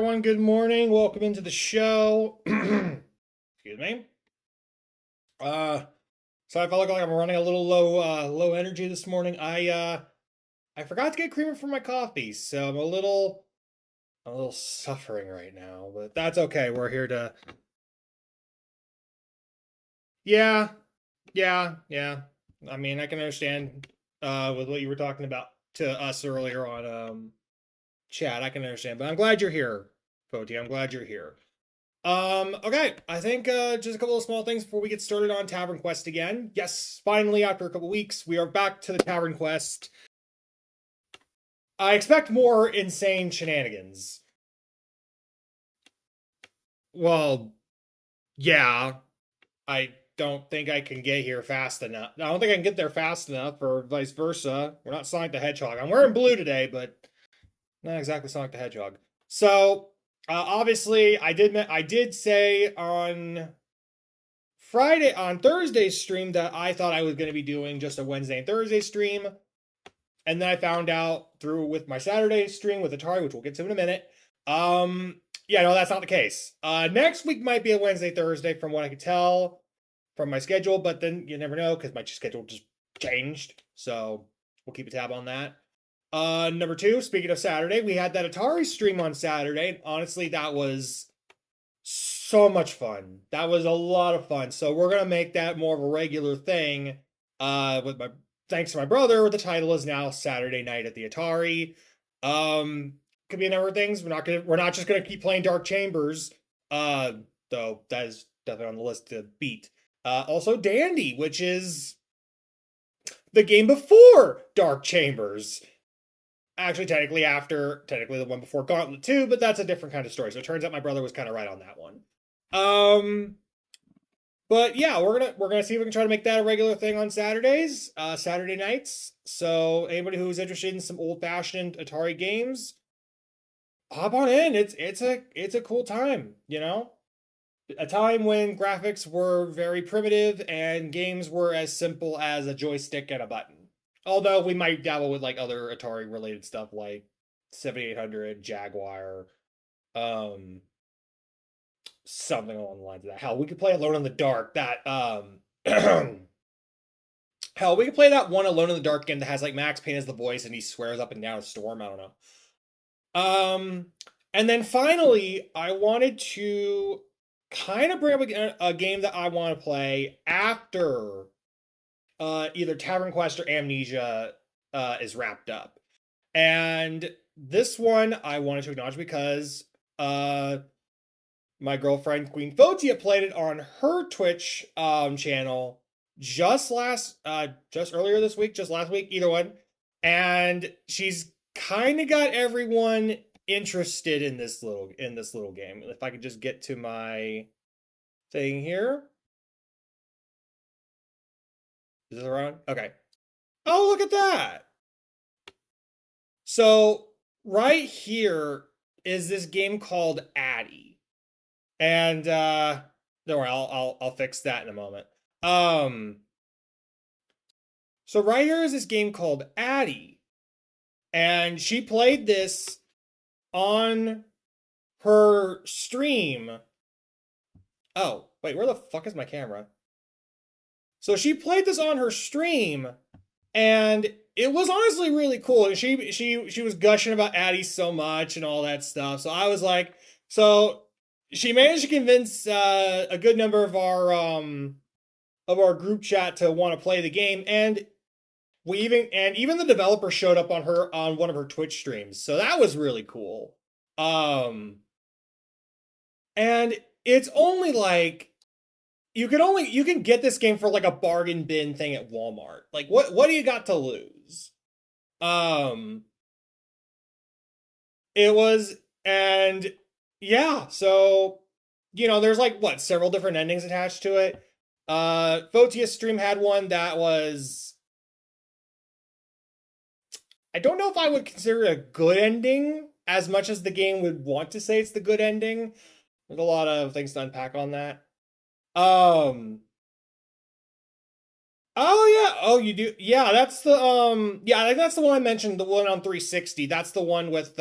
everyone. Good morning. Welcome into the show. Excuse me. Uh, so I felt like I'm running a little low energy this morning. I forgot to get creamer for my coffee, so I'm a little suffering right now, but that's okay. We're here to. Yeah, yeah. I mean, I can understand with what you were talking about to us earlier on chat. I can understand, but I'm glad you're here, Foti. I'm glad you're here. Okay, I think just a couple of small things before we get started on Tavern Quest again. Yes, finally, after a couple weeks, we are back to the Tavern Quest. I expect more insane shenanigans. Well, yeah, I don't think I can get here fast enough. I don't think I can get there fast enough, or vice versa. We're not Sonic the Hedgehog. I'm wearing blue today, but not exactly Sonic the Hedgehog. So, obviously, I did say on Thursday's stream that I thought I was going to be doing just a Wednesday and Thursday stream. And then I found out through with my Saturday stream with Atari, which we'll get to in a minute. Yeah, no, that's not the case. Next week might be a Wednesday, Thursday from what I could tell from my schedule, but then you never know because my schedule just changed. So we'll keep a tab on that. Number two, speaking of Saturday, we had that Atari stream on Saturday. Honestly, that was so much fun. That was a lot of fun. So we're gonna make that more of a regular thing. With my thanks to my brother, the title is now Saturday Night at the Atari. Could be a number of things. We're not just gonna keep playing Dark Chambers. Though that is definitely on the list to beat. Also Dandy, which is the game before Dark Chambers. Actually, technically the one before Gauntlet 2, but that's a different kind of story. So it turns out my brother was kind of right on that one. But yeah, we're gonna see if we can try to make that a regular thing on Saturdays, Saturday nights. So anybody who's interested in some old-fashioned Atari games, hop on in. It's a cool time, you know? A time when graphics were very primitive and games were as simple as a joystick and a button. Although we might dabble with like other Atari related stuff like 7800, Jaguar, um, something along the lines of that. Hell, we could play Alone in the Dark. Hell, we could play that one Alone in the Dark game that has like Max Payne as the voice and he swears up and down a storm. I don't know. And then finally, I wanted to kind of bring up a game that I want to play after either TavernQuest or Amnesia is wrapped up. And this one I wanted to acknowledge because my girlfriend Queen Fotia played it on her Twitch channel just earlier this week, just last week, either one. And she's kind of got everyone interested in this little game. If I could just get to my thing here. Is this around? Okay. Oh, look at that. So right here is this game called Addy. And don't worry, I'll fix that in a moment. So right here is this game called Addy. And she played this on her stream. Oh, wait, where the fuck is my camera? So she played this on her stream, and it was honestly really cool. And she was gushing about Addy so much and all that stuff. So I was like, so she managed to convince a good number of our group chat to want to play the game, and even the developer showed up on one of her Twitch streams. So that was really cool. And it's only like you can get this game for like a bargain bin thing at Walmart. Like what do you got to lose? It was, and yeah, so there's like several different endings attached to it. Photius stream had one that was, I don't know if I would consider it a good ending as much as the game would want to say it's the good ending. There's a lot of things to unpack on that. Oh yeah. Oh, you do. Yeah, that's the I think that's the one I mentioned, the one on 360. That's the one with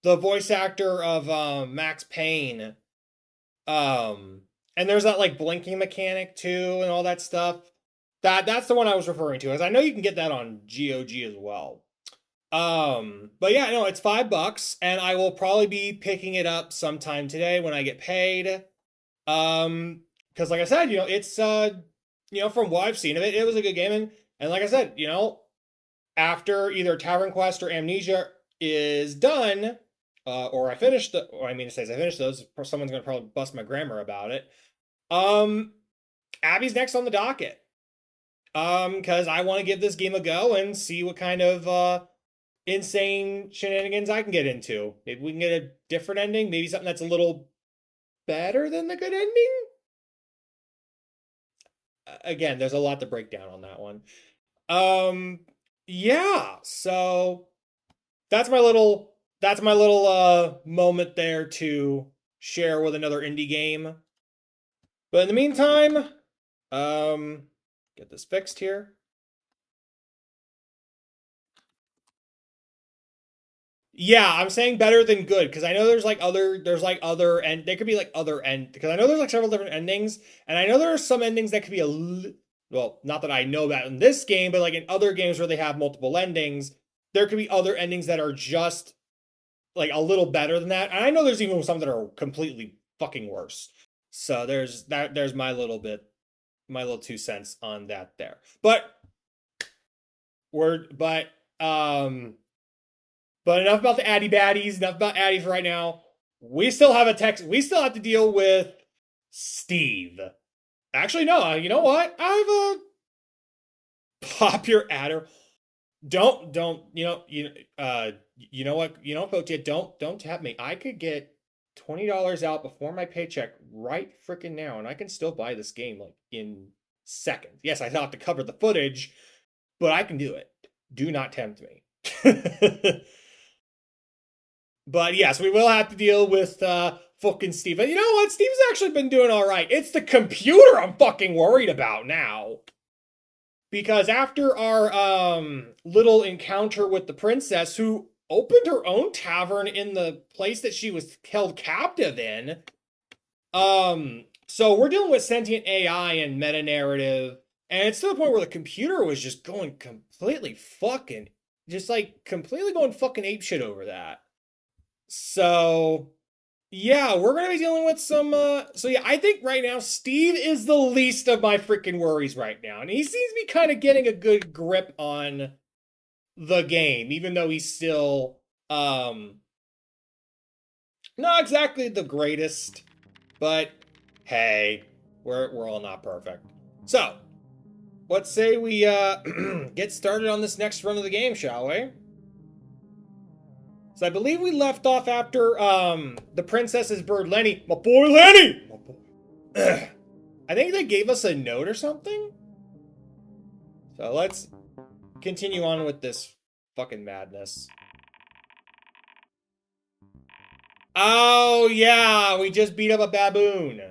the voice actor of Max Payne. And there's that like blinking mechanic too and all that stuff. That's the one I was referring to, as I know you can get that on GOG as well. But yeah, no, it's $5, and I will probably be picking it up sometime today when I get paid. Because like I said, it's from what I've seen of it, it was a good game, and like I said, after either TavernQuest or Amnesia is done, or I finished it says I finished those, someone's gonna probably bust my grammar about it. Abby's next on the docket. Because I want to give this game a go and see what kind of insane shenanigans I can get into. Maybe we can get a different ending, maybe something that's a little better than the good ending. Again, there's a lot to break down on that one. Yeah, so that's my little moment there to share with another indie game. But in the meantime, get this fixed here. Yeah, I'm saying better than good, because I know there's other, and there could be like other end, because I know there's like several different endings, and I know there are some endings that could be well, not that I know that in this game, but like in other games where they have multiple endings, there could be other endings that are just like a little better than that. And I know there's even some that are completely fucking worse. So there's my little 2 cents on that there. But enough about the Addy baddies, enough about Addy for right now. We still have to deal with Steve. Actually, no, you know what? I have a pop your adder. Don't, you know what, Potia, don't tap me. I could get $20 out before my paycheck right freaking now, and I can still buy this game like in seconds. Yes, I have to cover the footage, but I can do it. Do not tempt me. But yes, we will have to deal with fucking Steve. And you know what? Steve's actually been doing all right. It's the computer I'm fucking worried about now. Because after our little encounter with the princess, who opened her own tavern in the place that she was held captive in, so we're dealing with sentient AI and meta narrative, and it's to the point where the computer was just going completely fucking apeshit over that. So yeah, we're gonna be dealing with some so yeah, I think right now Steve is the least of my freaking worries right now. And he seems to be kind of getting a good grip on the game, even though he's still not exactly the greatest. But hey, we're all not perfect. So let's say we get started on this next run of the game, shall we? So I believe we left off after the princess's bird Lenny. My boy Lenny! I think they gave us a note or something. So let's continue on with this fucking madness. Oh yeah, we just beat up a baboon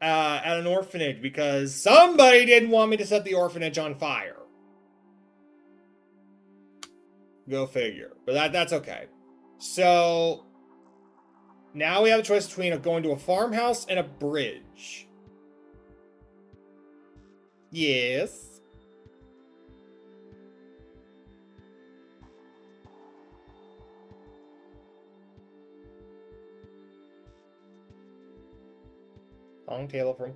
at an orphanage because somebody didn't want me to set the orphanage on fire. Go figure. But that's okay. So now we have a choice between going to a farmhouse and a bridge. Yes. Long tail from.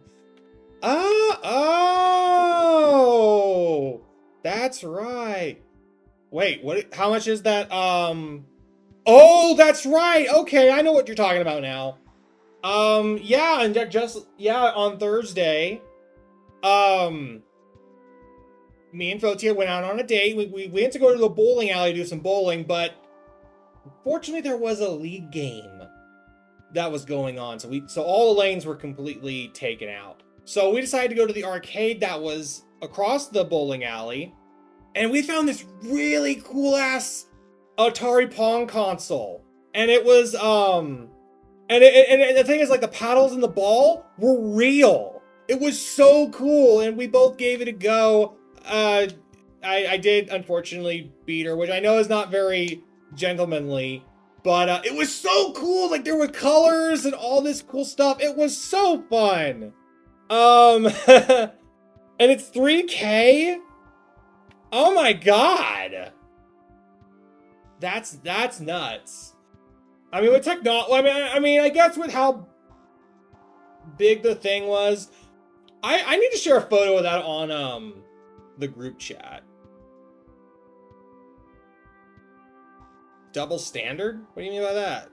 Oh, that's right. Wait, what? How much is that? Oh, that's right. Okay, I know what you're talking about now. Yeah, and on Thursday, me and Fotia went out on a date. We went to go to the bowling alley to do some bowling, but unfortunately there was a league game that was going on, so all the lanes were completely taken out. So we decided to go to the arcade that was across the bowling alley, and we found this really cool ass Atari Pong console. And it was and the thing is, like, the paddles and the ball were real. It was so cool, and we both gave it a go. I did unfortunately beat her, which I know is not very gentlemanly. But it was so cool. Like, there were colors and all this cool stuff. It was so fun. And it's 3K? Oh my god. That's nuts. I mean, with technology, I mean, I guess with how big the thing was, I need to share a photo of that on the group chat. Double standard? What do you mean by that?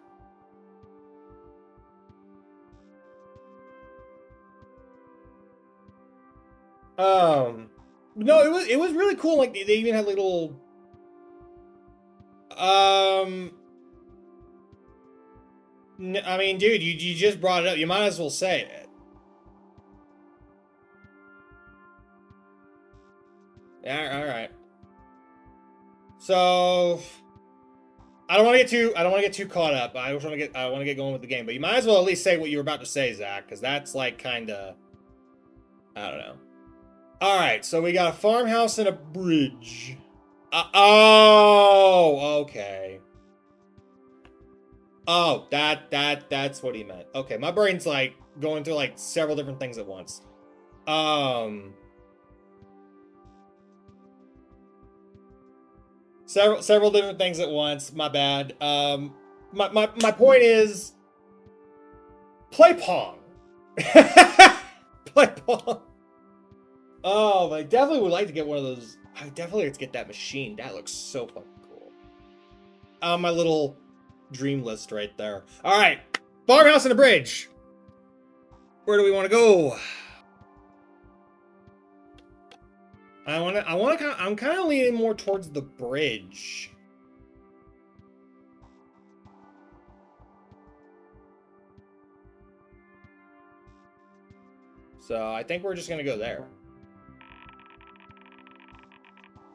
No, it was really cool. Like, they even had little I mean, dude, you just brought it up. You might as well say it. Yeah, all right. So I don't want to get too caught up. I want to get going with the game. But you might as well at least say what you were about to say, Zach, because that's like kind of, I don't know. All right, so we got a farmhouse and a bridge. Oh, okay. Oh, that's what he meant. Okay, my brain's like going through like several different things at once. Several different things at once. My bad. My point is, play Pong. Play Pong. Oh, but I definitely would like to get one of those. I definitely like to get that machine. That looks so fucking cool. My little dream list right there. All right, farmhouse and a bridge. Where do we want to go? I'm kind of leaning more towards the bridge. So I think we're just gonna go there.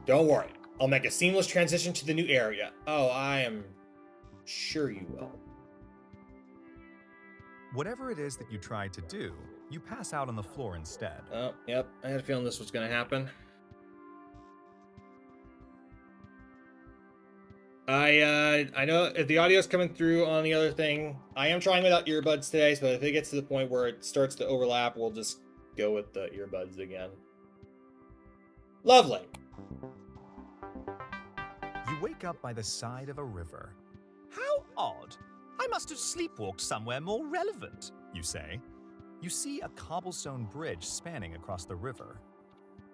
Don't worry, I'll make a seamless transition to the new area. Oh, I am sure you will. Whatever it is that you tried to do, you pass out on the floor instead. Oh, yep, I had a feeling this was gonna happen. I know if the audio's coming through on the other thing, I am trying without earbuds today, so if it gets to the point where it starts to overlap, we'll just go with the earbuds again. Lovely. You wake up by the side of a river. How odd. I must have sleepwalked somewhere more relevant, You say. You see a cobblestone bridge spanning across the river.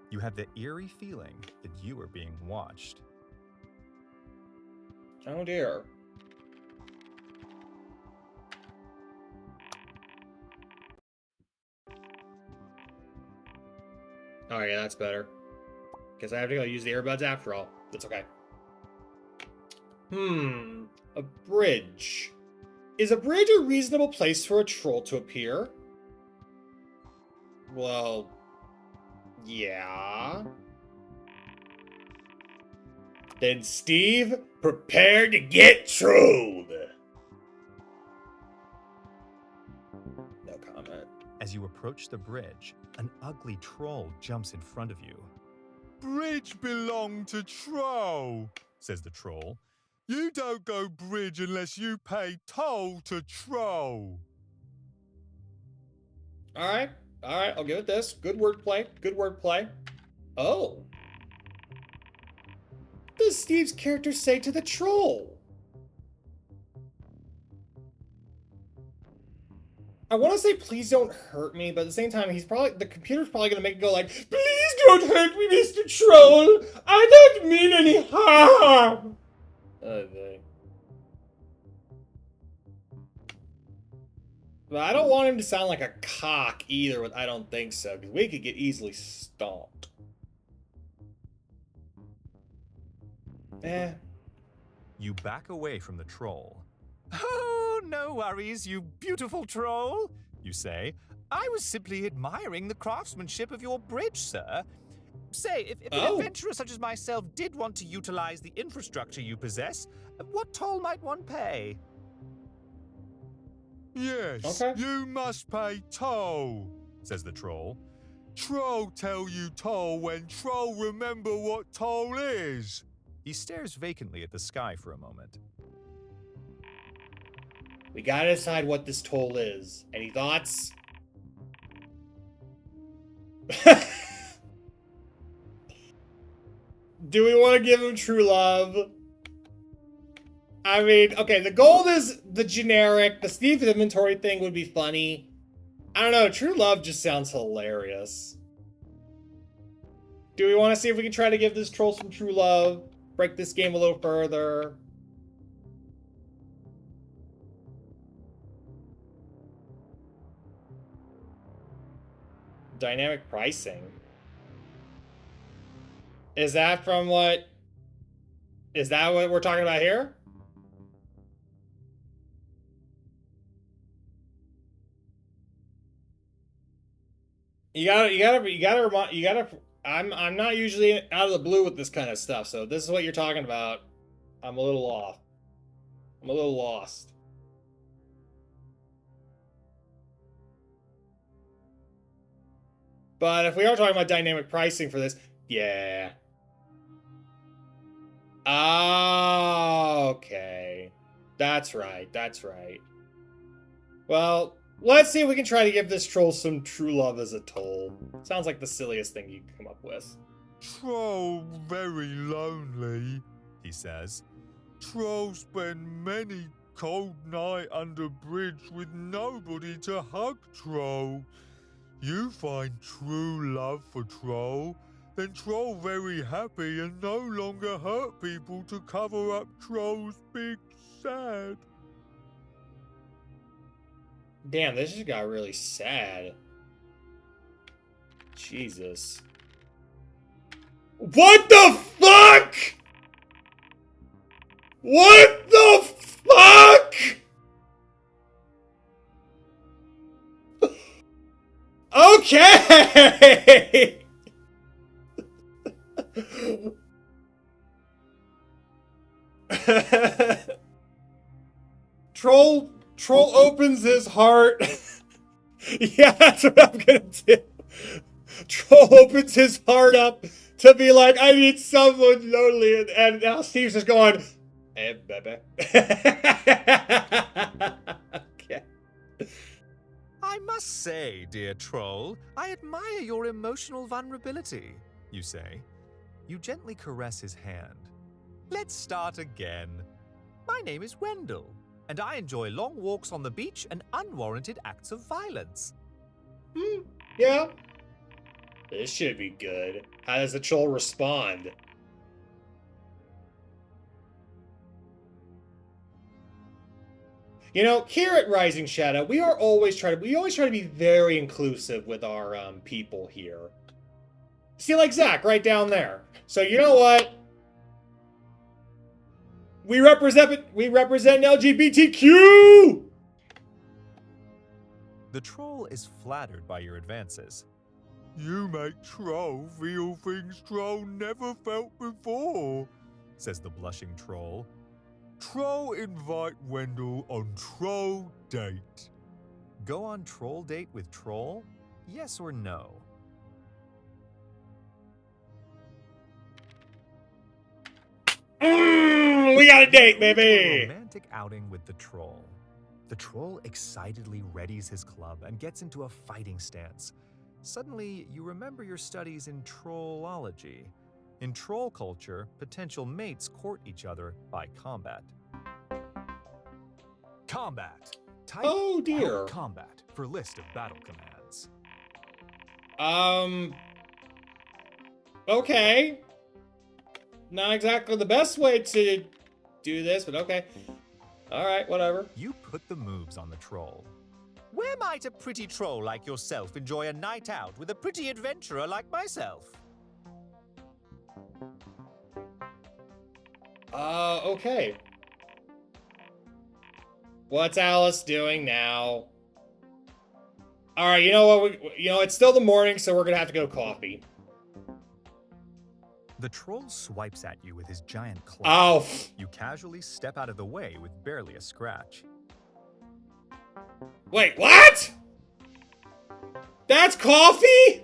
You have the eerie feeling that you are being watched. Oh dear. Oh yeah, that's better. Because I have to go use the earbuds after all. That's okay. A bridge. Is a bridge a reasonable place for a troll to appear? Well, yeah. Then Steve, prepare to get trolled. No comment. As you approach the bridge, an ugly troll jumps in front of you. Bridge belong to troll, Says the troll. You don't go bridge unless you pay toll to troll. Alright, I'll give it this. Good wordplay. Oh. What does Steve's character say to the troll? I want to say please don't hurt me, but at the same time, the computer's probably going to make it go like, please don't hurt me, Mr. Troll! I don't mean any harm! Okay. But I don't want him to sound like a cock either, but I don't think so, because we could get easily stomped. You back away from the troll. Oh, no worries, you beautiful troll, you say. I was simply admiring the craftsmanship of your bridge, sir. Say, if an adventurer such as myself did want to utilize the infrastructure you possess, what toll might one pay? Yes, Okay. You must pay toll, Says the troll. Troll tell you toll when troll remember what toll is. He stares vacantly at the sky for a moment. We gotta decide what this toll is. Any thoughts? Do we want to give him true love? I mean, okay, the gold is the generic. The Steve's inventory thing would be funny. I don't know, true love just sounds hilarious. Do we want to see if we can try to give this troll some true love? Break this game a little further? Dynamic pricing. Is that from what? Is that what we're talking about here? I'm not usually out of the blue with this kind of stuff, so this is what you're talking about. I'm a little off. I'm a little lost. But if we are talking about dynamic pricing for this, yeah. Okay. That's right, that's right. Well, let's see if we can try to give this troll some true love as a toll. Sounds like the silliest thing you can come up with. Troll very lonely, he says. Troll spend many cold night under bridge with nobody to hug Troll. You find true love for Troll, then Troll very happy and no longer hurt people to cover up Troll's big sad. Damn, this just got really sad. Jesus. What the fuck?! What the fuck?! Okay! Troll opens his heart. Yeah, that's what I'm gonna do. Troll opens his heart up to be like, I need someone lonely, and now Steve's just going, hey, baby. Okay. I must say, dear troll, I admire your emotional vulnerability, You say. You gently caress his hand. Let's start again. My name is Wendell, and I enjoy long walks on the beach and unwarranted acts of violence. Yeah. This should be good. How does the troll respond? You know, here at Rising Shadow, we always try to be very inclusive with our people here. See, like Zach right down there. So you know what? We represent LGBTQ. The troll is flattered by your advances. You make Troll feel things Troll never felt before, Says the blushing troll. Troll invite Wendell on Troll date. Go on troll date with troll? Yes or no? We got a date, Go to a baby. romantic outing with the troll. The troll excitedly readies his club and gets into a fighting stance. Suddenly, you remember your studies in trollology. In troll culture, potential mates court each other by combat. Combat. Type Oh dear. combat for list of battle commands. Okay. Not exactly the best way to do this, but okay. Alright, whatever. You put the moves on the troll. Where might a pretty troll like yourself enjoy a night out with a pretty adventurer like myself? Okay. What's Alice doing now? Alright, you know what? It's still the morning, so we're gonna have to go coffee. The troll swipes at you with his giant claw. Oh. You casually step out of the way with barely a scratch. Wait, what? That's coffee?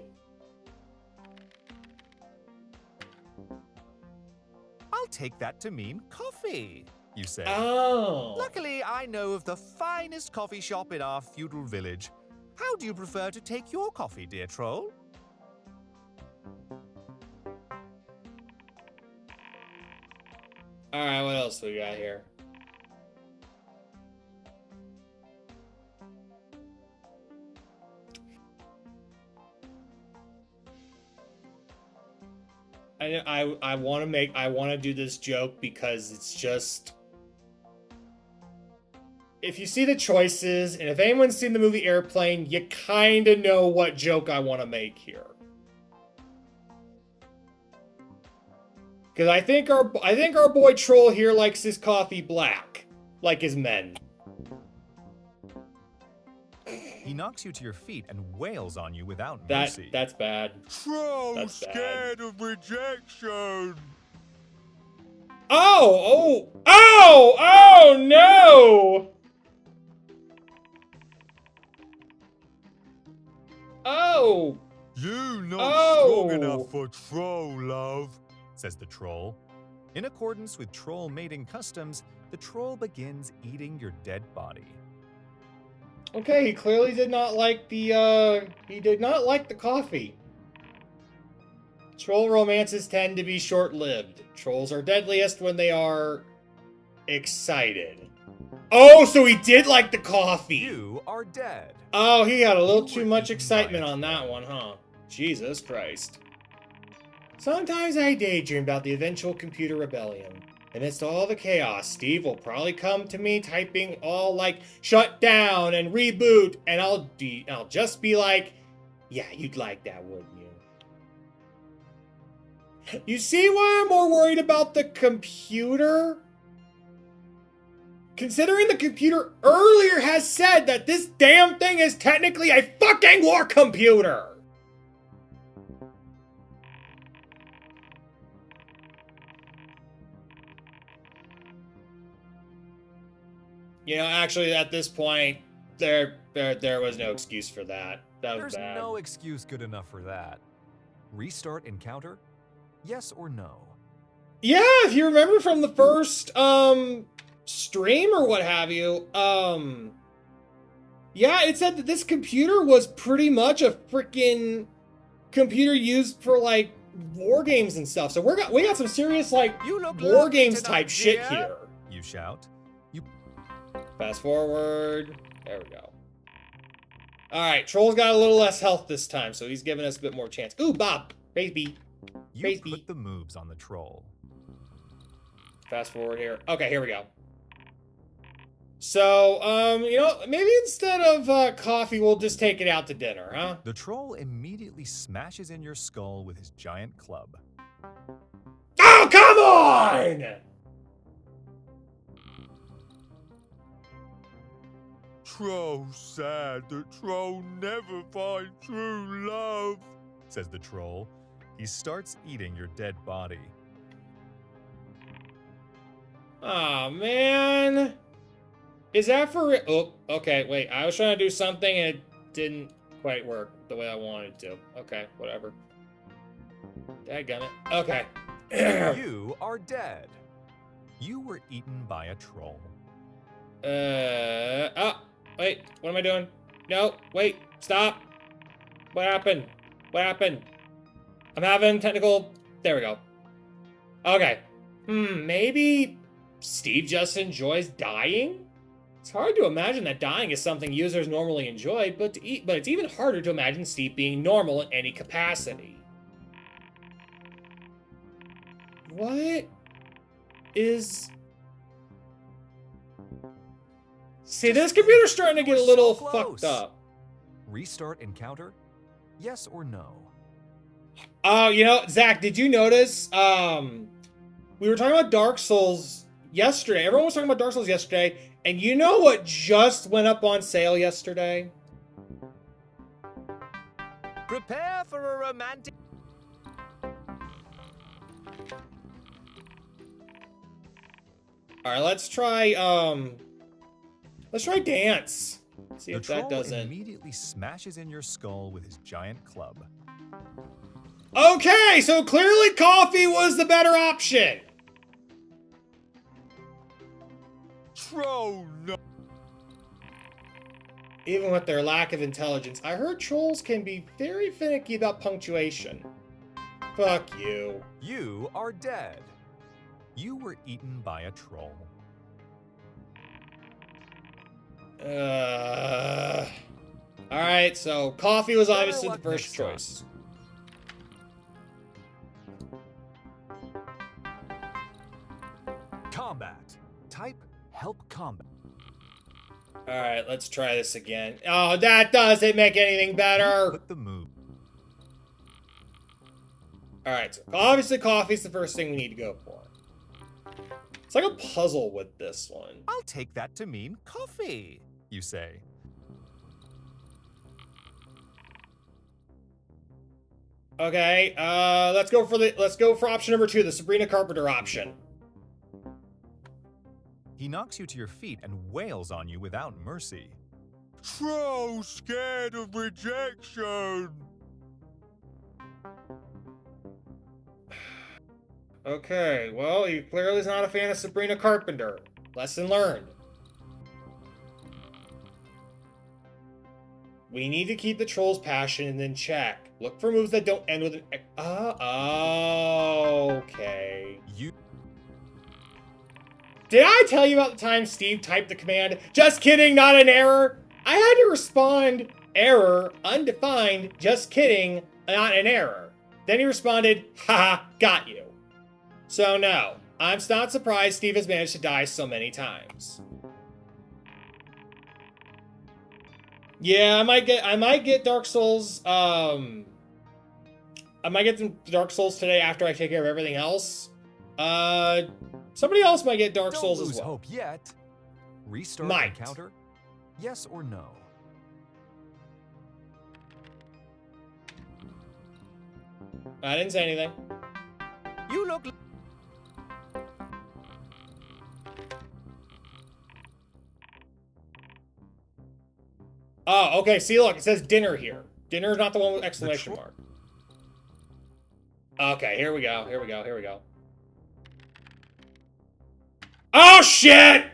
I'll take that to mean coffee. you say. Oh. Luckily, I know of the finest coffee shop in our feudal village. How do you prefer to take your coffee, dear troll? All right, what else we got here? I want to do this joke because it's just, if you see the choices and if anyone's seen the movie Airplane, you kind of know what joke I want to make here. Because I think our boy Troll here likes his coffee black, like his men. He knocks you to your feet and wails on you without mercy. That's bad. Troll That's bad. scared of rejection. Oh no! Oh! You not strong enough for troll, love. Says the troll. In accordance with troll mating customs, the troll begins eating your dead body. Okay, he clearly did not like the coffee. Troll romances tend to be short-lived. Trolls are deadliest when they are excited. Oh, so he did like the coffee! You are dead. Oh, he had a little You too were much eaten by excitement a on that troll. one, huh? Jesus Christ. Sometimes I daydream about the eventual computer rebellion. Amidst all the chaos, Steve will probably come to me typing all like, shut down and reboot, and I'll just be like, yeah, you'd like that, wouldn't you? You see why I'm more worried about the computer? Considering the computer earlier has said that this damn thing is technically a fucking war computer! You know, actually, at this point, there was no excuse for that. That was There's bad. no excuse good enough for that. Restart encounter? Yes or no? Yeah, if you remember from the first stream or what have you, yeah, it said that this computer was pretty much a freaking computer used for like war games and stuff. So we got some serious like You look war lovely games tonight, type shit dear. here. You shout. Fast forward. There we go. Alright, Troll's got a little less health this time, so he's giving us a bit more chance. Ooh, Bob! Baby. You Crazy. put the moves on the troll. Fast forward here. Okay, here we go. So, you know, maybe instead of coffee, we'll just take it out to dinner, huh? The troll immediately smashes in your skull with his giant club. Oh, come on! Troll sad that troll never find true love. Says the troll. He starts eating your dead body. Aw, man. Is that for real? Oh, okay, wait. I was trying to do something and it didn't quite work the way I wanted to. Okay, whatever. Dadgummit. Okay. You are dead. You were eaten by a troll. Oh, wait. What am I doing? No, wait. Stop. What happened? What happened? I'm having technical... There we go. Okay. Maybe Steve just enjoys dying? It's hard to imagine that dying is something users normally enjoy, but it's even harder to imagine Steve being normal in any capacity. What is... See, this computer's starting to get a little So fucked close. up. Restart encounter? Yes or no? Oh, you know, Zach, did you notice, we were talking about Dark Souls yesterday. Everyone was talking about Dark Souls yesterday, and you know what just went up on sale yesterday? Prepare for a romantic... Alright, let's try dance. See The if that troll doesn't... immediately smashes in your skull with his giant club. Okay, so clearly coffee was the better option. Troll, no. Even with their lack of intelligence, I heard trolls can be very finicky about punctuation. Fuck you. You are dead. You were eaten by a troll. Alright, so coffee was Better obviously the luck first next time. choice. Combat. Type help combat. Alright, let's try this again. Oh, that doesn't make anything better! Put the move. Alright, so obviously coffee's the first thing we need to go for. It's like a puzzle with this one. I'll take that to mean coffee, you say. Okay, let's go for option number 2, the Sabrina Carpenter option. He knocks you to your feet and wails on you without mercy. Troll scared of rejection. Okay, well, he clearly is not a fan of Sabrina Carpenter. Lesson learned. We need to keep the troll's passion and then check. Look for moves that don't end with an... okay. Did I tell you about the time Steve typed the command, "Just kidding, not an error"? I had to respond, "Error, undefined, just kidding, not an error." Then he responded, "Haha, got you." So no, I'm not surprised Steve has managed to die so many times. Yeah, I might get Dark Souls, I might get some Dark Souls today after I take care of everything else. Somebody else might get Dark Souls Don't as lose well. hope yet. Restart Might. encounter? Yes or no? I didn't say anything. You look. Oh, okay. See, look, it says dinner here. Dinner is not the one with exclamation mark. Okay, here we go. Here we go. Here we go. Oh shit!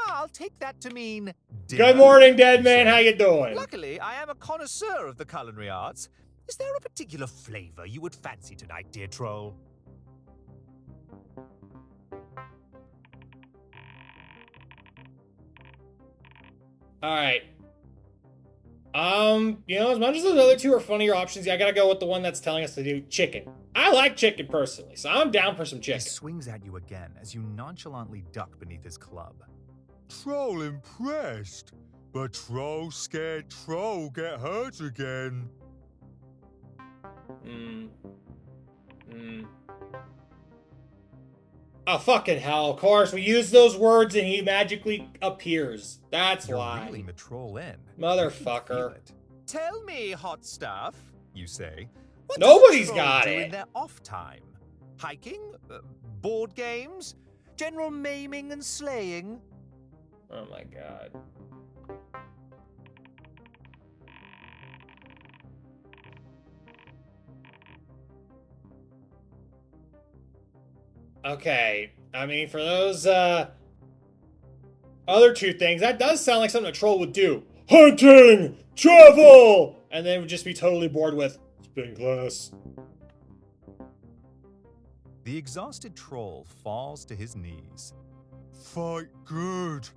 I'll take that to mean. Good morning, dead man. How you doing? Luckily, I am a connoisseur of the culinary arts. Is there a particular flavor you would fancy tonight, dear troll? All right. You know, as much as those other two are funnier options, I gotta go with the one that's telling us to do chicken. I like chicken personally, so I'm down for some He chicken. swings at you again as you nonchalantly duck beneath his club. Troll impressed, but troll scared troll get hurt again. Oh, fucking hell. Of course, we use those words and he magically appears. That's You're why. reeling the troll in. Motherfucker. Feel it. Tell me, hot stuff. You say. What Nobody's does a troll got do it. in their off time? Hiking? Board games? General maiming and slaying? Oh my god. Okay, I mean, for those, other two things, that does sound like something a troll would do. Hunting! Travel! And then would just be totally bored with spin glass. The exhausted troll falls to his knees. Fight good.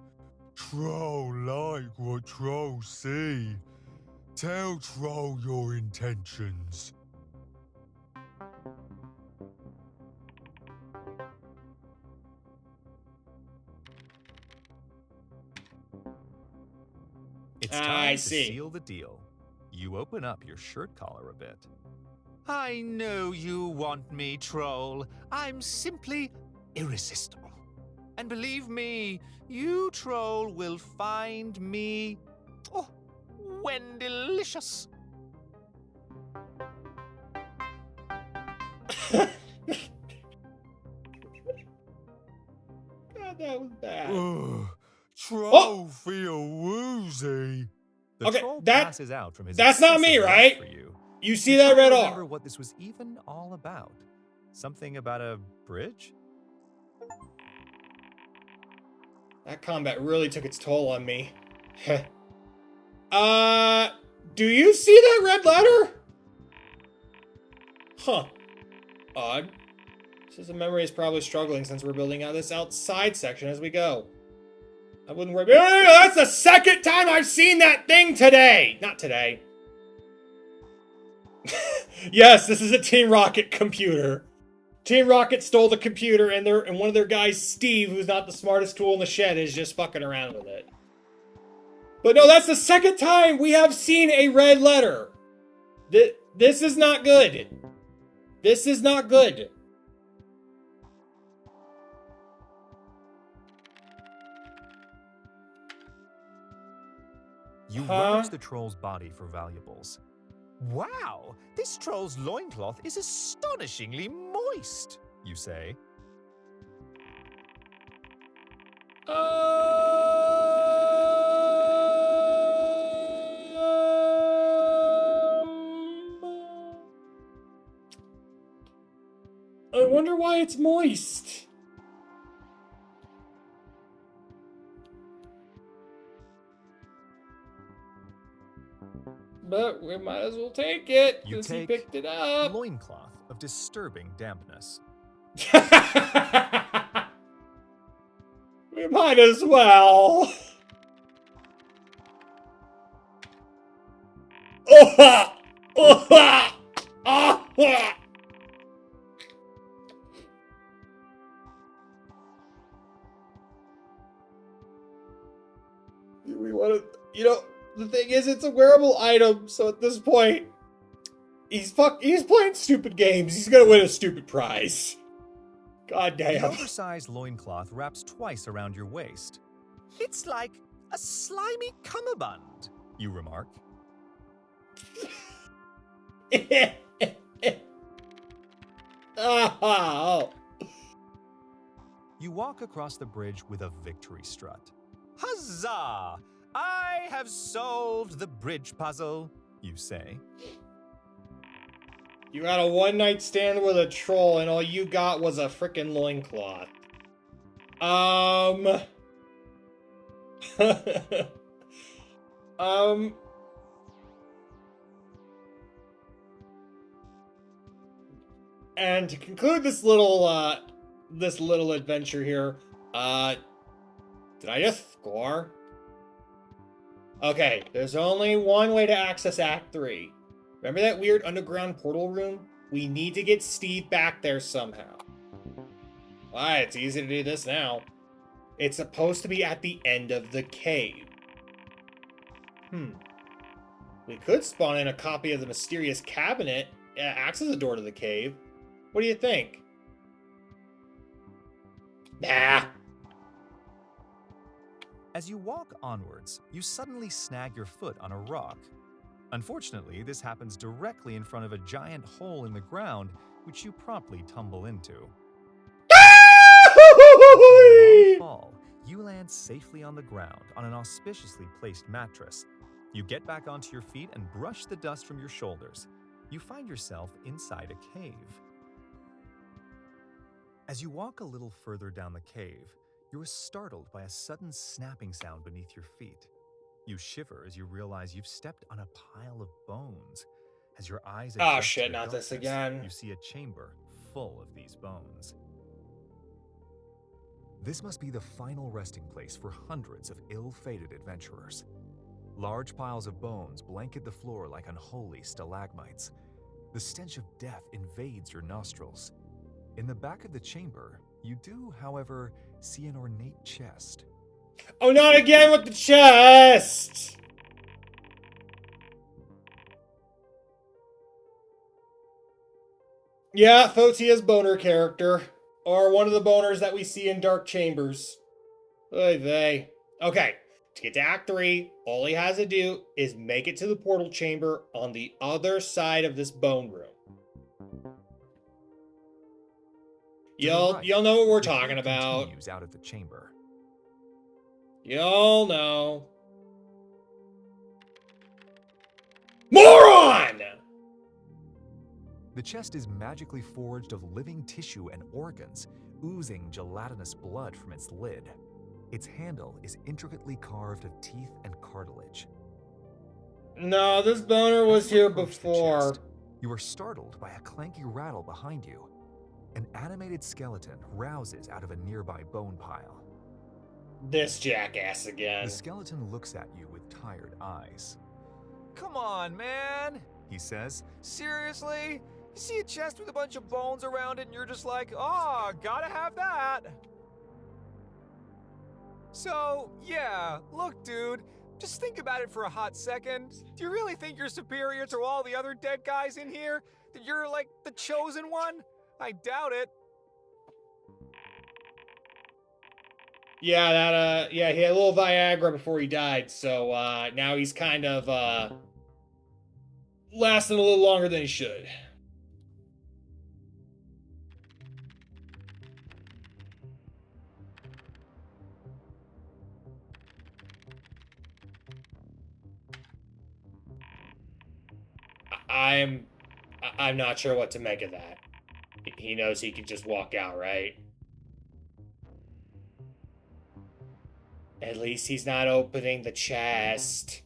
Troll like what trolls see. Tell troll your intentions. It's I time to see. seal the deal. You open up your shirt collar a bit. I know you want me, troll. I'm simply irresistible. And believe me, you, troll, will find me... oh, when delicious. God, that was bad. Ugh, troll feel woozy. The Okay, troll that- passes out from his that's not me, excessive lust right? for you. You see You that try to red remember R? what this was even all about. Something about a bridge? That combat really took its toll on me. Do you see that red letter? Huh. Odd. System memory is probably struggling since we're building out this outside section as we go. I wouldn't worry. That's the second time I've seen that thing today! Not today. Yes, this is a Team Rocket computer. Team Rocket stole the computer, and one of their guys, Steve, who's not the smartest tool in the shed, is just fucking around with it. But no, that's the second time we have seen a red letter. This is not good. This is not good. You rummage the troll's body for valuables. Wow, this troll's loincloth is astonishingly moist, you say. I wonder why it's moist. But we might as well take it, You since he take picked it up. loincloth of disturbing dampness. We might as well. We want to, the thing is, it's a wearable item, so at this point, he's playing stupid games. He's gonna win a stupid prize. God The damn. oversized loincloth wraps twice around your waist. It's like a slimy cummerbund, You remark. Oh. You walk across the bridge with a victory strut. Huzzah! I have solved the bridge puzzle, You say. You had a one-night stand with a troll, and all you got was a frickin' loincloth. And to conclude this little adventure here, did I just score? Okay, there's only one way to access Act 3. Remember that weird underground portal room? We need to get Steve back there somehow. Why, it's easy to do this now. It's supposed to be at the end of the cave. We could spawn in a copy of the mysterious cabinet that acts as a door to the cave. What do you think? Nah. As you walk onwards, you suddenly snag your foot on a rock. Unfortunately, this happens directly in front of a giant hole in the ground, which you promptly tumble into. After a long fall, you land safely on the ground on an auspiciously placed mattress. You get back onto your feet and brush the dust from your shoulders. You find yourself inside a cave. As you walk a little further down the cave, you are startled by a sudden snapping sound beneath your feet. You shiver as you realize you've stepped on a pile of bones. As your eyes Oh adjust to shit, the not this darkness, again. You see a chamber full of these bones. This must be the final resting place for hundreds of ill-fated adventurers. Large piles of bones blanket the floor like unholy stalagmites. The stench of death invades your nostrils. In the back of the chamber, you do, however, see an ornate chest. Oh, not again with the chest! Yeah, Photia's boner character. Or one of the boners that we see in Dark Chambers. Oy vey. Okay, to get to Act 3, all he has to do is make it to the portal chamber on the other side of this bone room. You'll know what we're The talking cave about. continues out of the chamber. You'll know. Moron! The chest is magically forged of living tissue and organs, oozing gelatinous blood from its lid. Its handle is intricately carved of teeth and cartilage. No, this boner was As you here approach the before. chest, you are startled by a clanky rattle behind you. An animated skeleton rouses out of a nearby bone pile. This jackass again. The skeleton looks at you with tired eyes. Come on, man, He says, seriously? You see a chest with a bunch of bones around it and you're just like, oh, gotta have that. So, yeah, look, dude, just think about it for a hot second. Do you really think you're superior to all the other dead guys in here? That you're like the chosen one? I doubt it. Yeah, he had a little Viagra before he died, so now he's kind of lasting a little longer than he should. I'm not sure what to make of that. He knows he can just walk out, right? At least he's not opening the chest.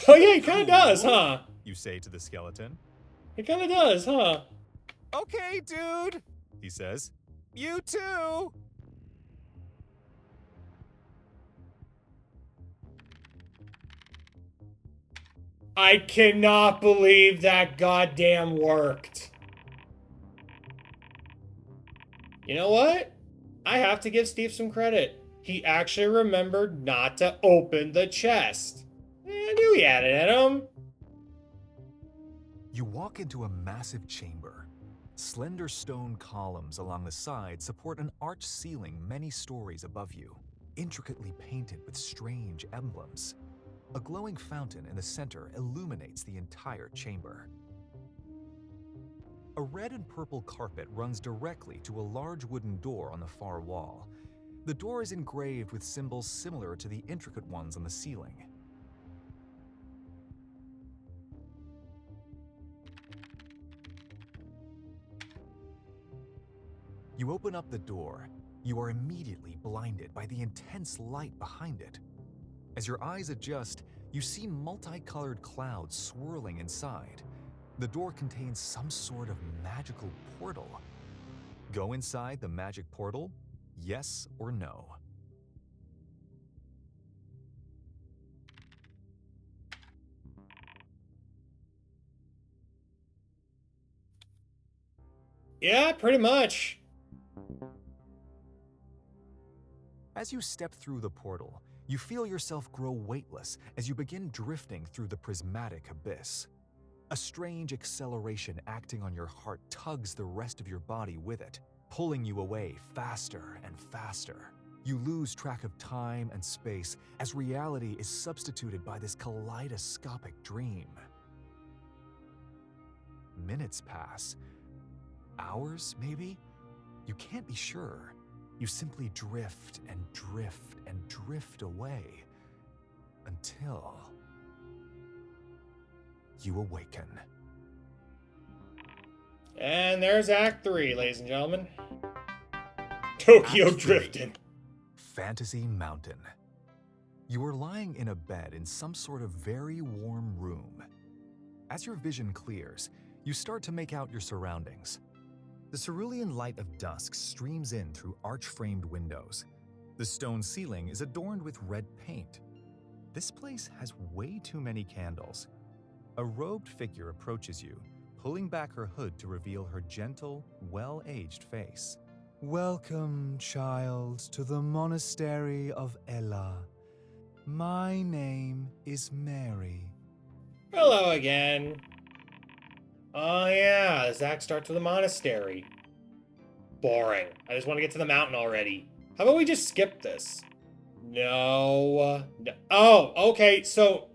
Oh yeah, he kind of does, huh? you say to the skeleton. He kind of does, huh? Okay, dude, He says, you too. I cannot believe that goddamn worked. You know what? I have to give Steve some credit. He actually remembered not to open the chest. I knew he had it in him. You walk into a massive chamber. Slender stone columns along the side support an arched ceiling many stories above you, intricately painted with strange emblems. A glowing fountain in the center illuminates the entire chamber. A red and purple carpet runs directly to a large wooden door on the far wall. The door is engraved with symbols similar to the intricate ones on the ceiling. You open up the door. You are immediately blinded by the intense light behind it. As your eyes adjust, you see multicolored clouds swirling inside. The door contains some sort of magical portal. Go inside the magic portal? Yes or no? Yeah, pretty much. As you step through the portal, you feel yourself grow weightless as you begin drifting through the prismatic abyss. A strange acceleration acting on your heart tugs the rest of your body with it, pulling you away faster and faster. You lose track of time and space as reality is substituted by this kaleidoscopic dream. Minutes pass. Hours, maybe? You can't be sure. You simply drift and drift and drift away until you awaken. And there's Act 3, ladies and gentlemen. Tokyo Act 3. drifting. Fantasy Mountain. You are lying in a bed in some sort of very warm room. As your vision clears, you start to make out your surroundings. The cerulean light of dusk streams in through arch-framed windows. The stone ceiling is adorned with red paint. This place has way too many candles. A robed figure approaches you, pulling back her hood to reveal her gentle, well-aged face. Welcome, child, to the monastery of Ella. My name is Mary. Hello again. Oh yeah, this act starts with a monastery. Boring. I just want to get to the mountain already. How about we just skip this? No. Oh, okay, so...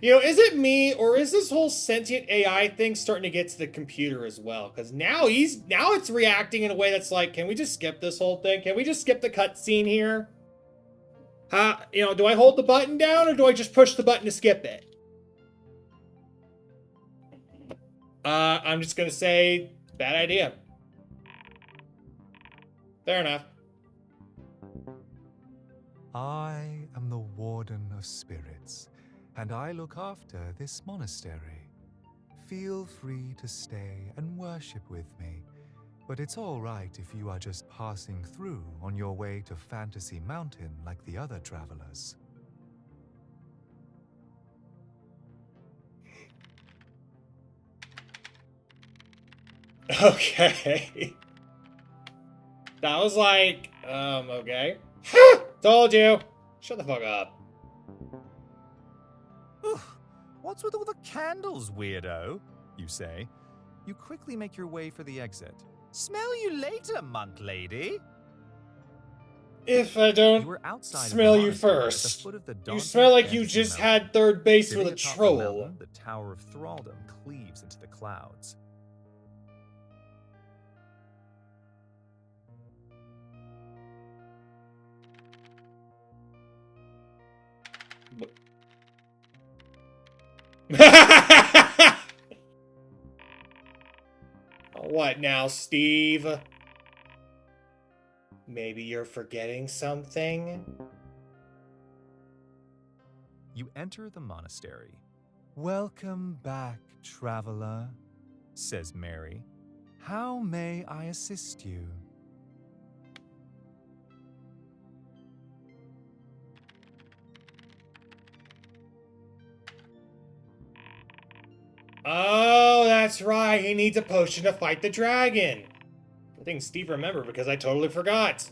You know, is it me, or is this whole sentient AI thing starting to get to the computer as well? Because now it's reacting in a way that's like, can we just skip this whole thing? Can we just skip the cutscene here? You know, do I hold the button down, or do I just push the button to skip it? I'm just gonna say, bad idea. Fair enough. I am the Warden of Spirits, and I look after this monastery. Feel free to stay and worship with me, but it's all right if you are just passing through on your way to Fantasy Mountain like the other travelers. Okay. That was like, okay. Told you. Shut the fuck up. Ugh, what's with all the candles, weirdo? You say. You quickly make your way for the exit. Smell you later, monk lady. If I You don't were outside smell of the you monastery at the first. foot of the You daunting smell like you Fantasy just Mountain. had third base Sitting with a atop the troll. mountain, the Tower of Thraldom cleaves into the clouds. What now, Steve? Maybe you're forgetting something? You enter the monastery. Welcome back, traveler, says Mary. How may I assist you? Oh, that's right. He needs a potion to fight the dragon. I think Steve remembered because I totally forgot.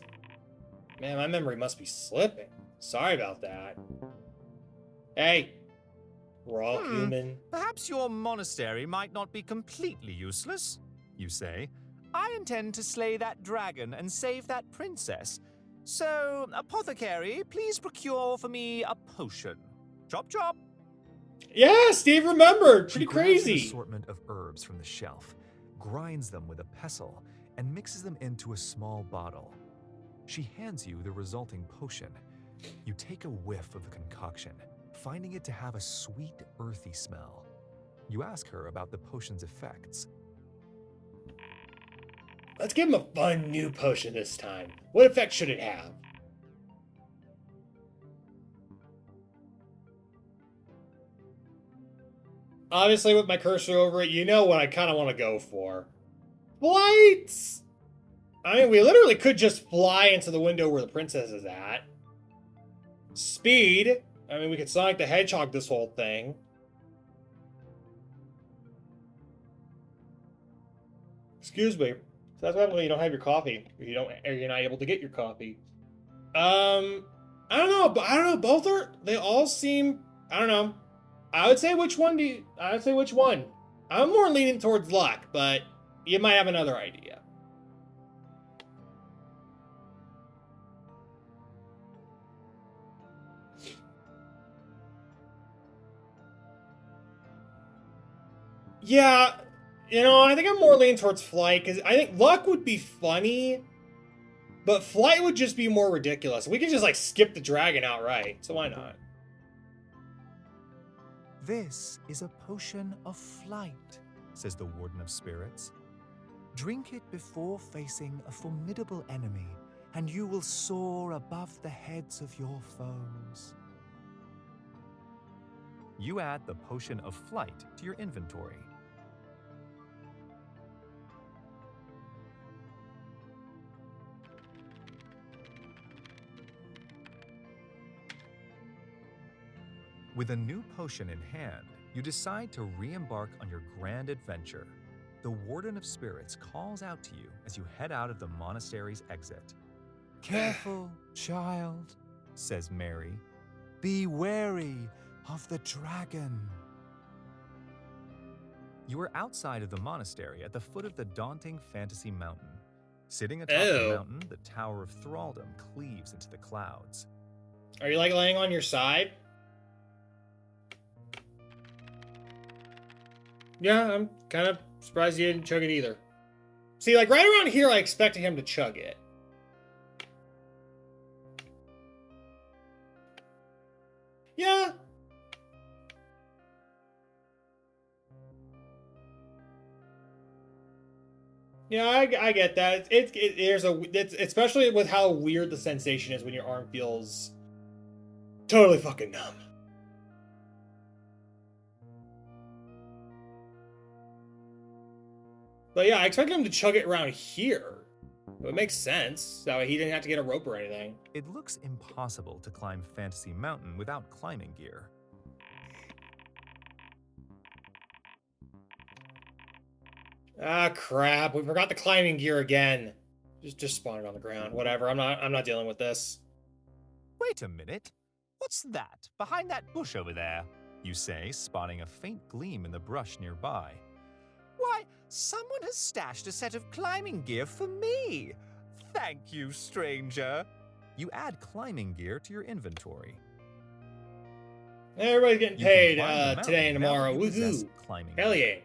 Man, my memory must be slipping. Sorry about that. Hey, we're all human. Perhaps your monastery might not be completely useless, you say. I intend to slay that dragon and save that princess. So, apothecary, please procure for me a potion. Chop chop. Yeah, Steve remembered. She Pretty grabs an crazy. assortment of herbs from the shelf, grinds them with a pestle, and mixes them into a small bottle. She hands you the resulting potion. You take a whiff of the concoction, finding it to have a sweet, earthy smell. You ask her about the potion's effects. Let's give him a fun new potion this time. What effect should it have? Obviously, with my cursor over it, you know what I kind of want to go for. Flights! I mean, we literally could just fly into the window where the princess is at. Speed. I mean, we could Sonic the Hedgehog this whole thing. Excuse me. So that's what happens when you don't have your coffee. Or you're not able to get your coffee. I don't know. But I don't know. Both are. They all seem. I don't know. I would say which one I would say which one. I'm more leaning towards luck, but you might have another idea. Yeah, I think I'm more leaning towards flight because I think luck would be funny, but flight would just be more ridiculous. We could just like skip the dragon outright, so why not? This is a potion of flight, says the Warden of Spirits. Drink it before facing a formidable enemy, and you will soar above the heads of your foes. You add the potion of flight to your inventory. With a new potion in hand, you decide to re-embark on your grand adventure. The Warden of Spirits calls out to you as you head out of the monastery's exit. Careful, child, says Mary. Be wary of the dragon. You are outside of the monastery at the foot of the daunting Fantasy Mountain. Sitting atop the mountain, the Tower of Thraldom cleaves into the clouds. Are you like laying on your side? Yeah, I'm kind of surprised he didn't chug it either. See, like right around here, I expected him to chug it. Yeah. Yeah, I get that. It's especially with how weird the sensation is when your arm feels totally fucking numb. But yeah, I expected him to chug it around here. It makes sense. That way he didn't have to get a rope or anything. It looks impossible to climb Fantasy Mountain without climbing gear. Ah, crap. We forgot the climbing gear again. Just spawn it on the ground. Whatever. I'm not dealing with this. Wait a minute. What's that behind that bush over there? You say, spotting a faint gleam in the brush nearby. Why, someone has stashed a set of climbing gear for me. Thank you, stranger. You add climbing gear to your inventory. Everybody's getting You can paid climb the mountain today and now that tomorrow. you possess Woohoo! climbing Hell gear. yeah.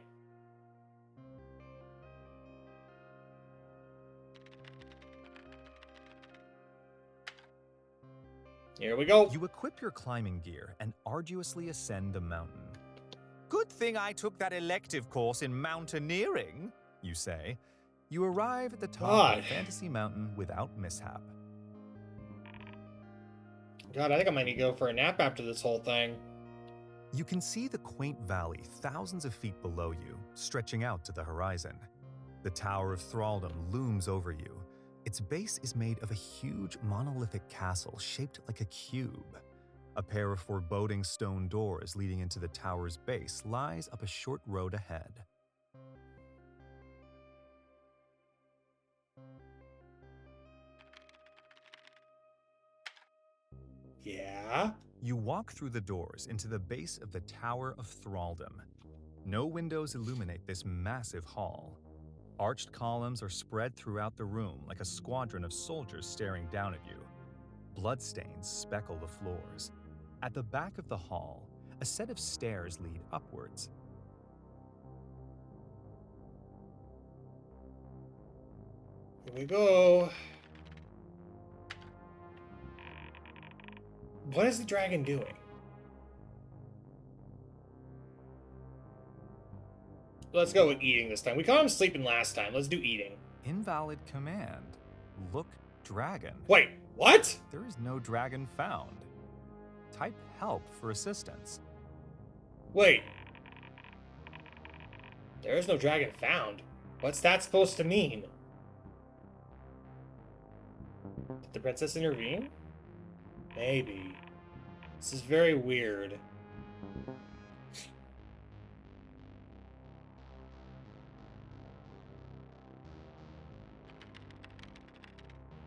Here we go. You equip your climbing gear and arduously ascend the mountain. Good thing I took that elective course in mountaineering. You say. You arrive at the top God. of Fantasy Mountain without mishap. God, I think I might need to go for a nap after this whole thing. You can see the quaint valley thousands of feet below you, stretching out to the horizon. The Tower of Thraldom looms over you. Its base is made of a huge monolithic castle shaped like a cube. A pair of foreboding stone doors leading into the tower's base lies up a short road ahead. Yeah? You walk through the doors into the base of the Tower of Thraldom. No windows illuminate this massive hall. Arched columns are spread throughout the room like a squadron of soldiers staring down at you. Bloodstains speckle the floors. At the back of the hall, a set of stairs lead upwards. Here we go. What is the dragon doing? Let's go with eating this time. We caught him sleeping last time. Let's do eating. Invalid command. Look, dragon. Wait, what? There is no dragon found. Type help for assistance. Wait. There is no dragon found. What's that supposed to mean? Did the princess intervene? Maybe. This is very weird.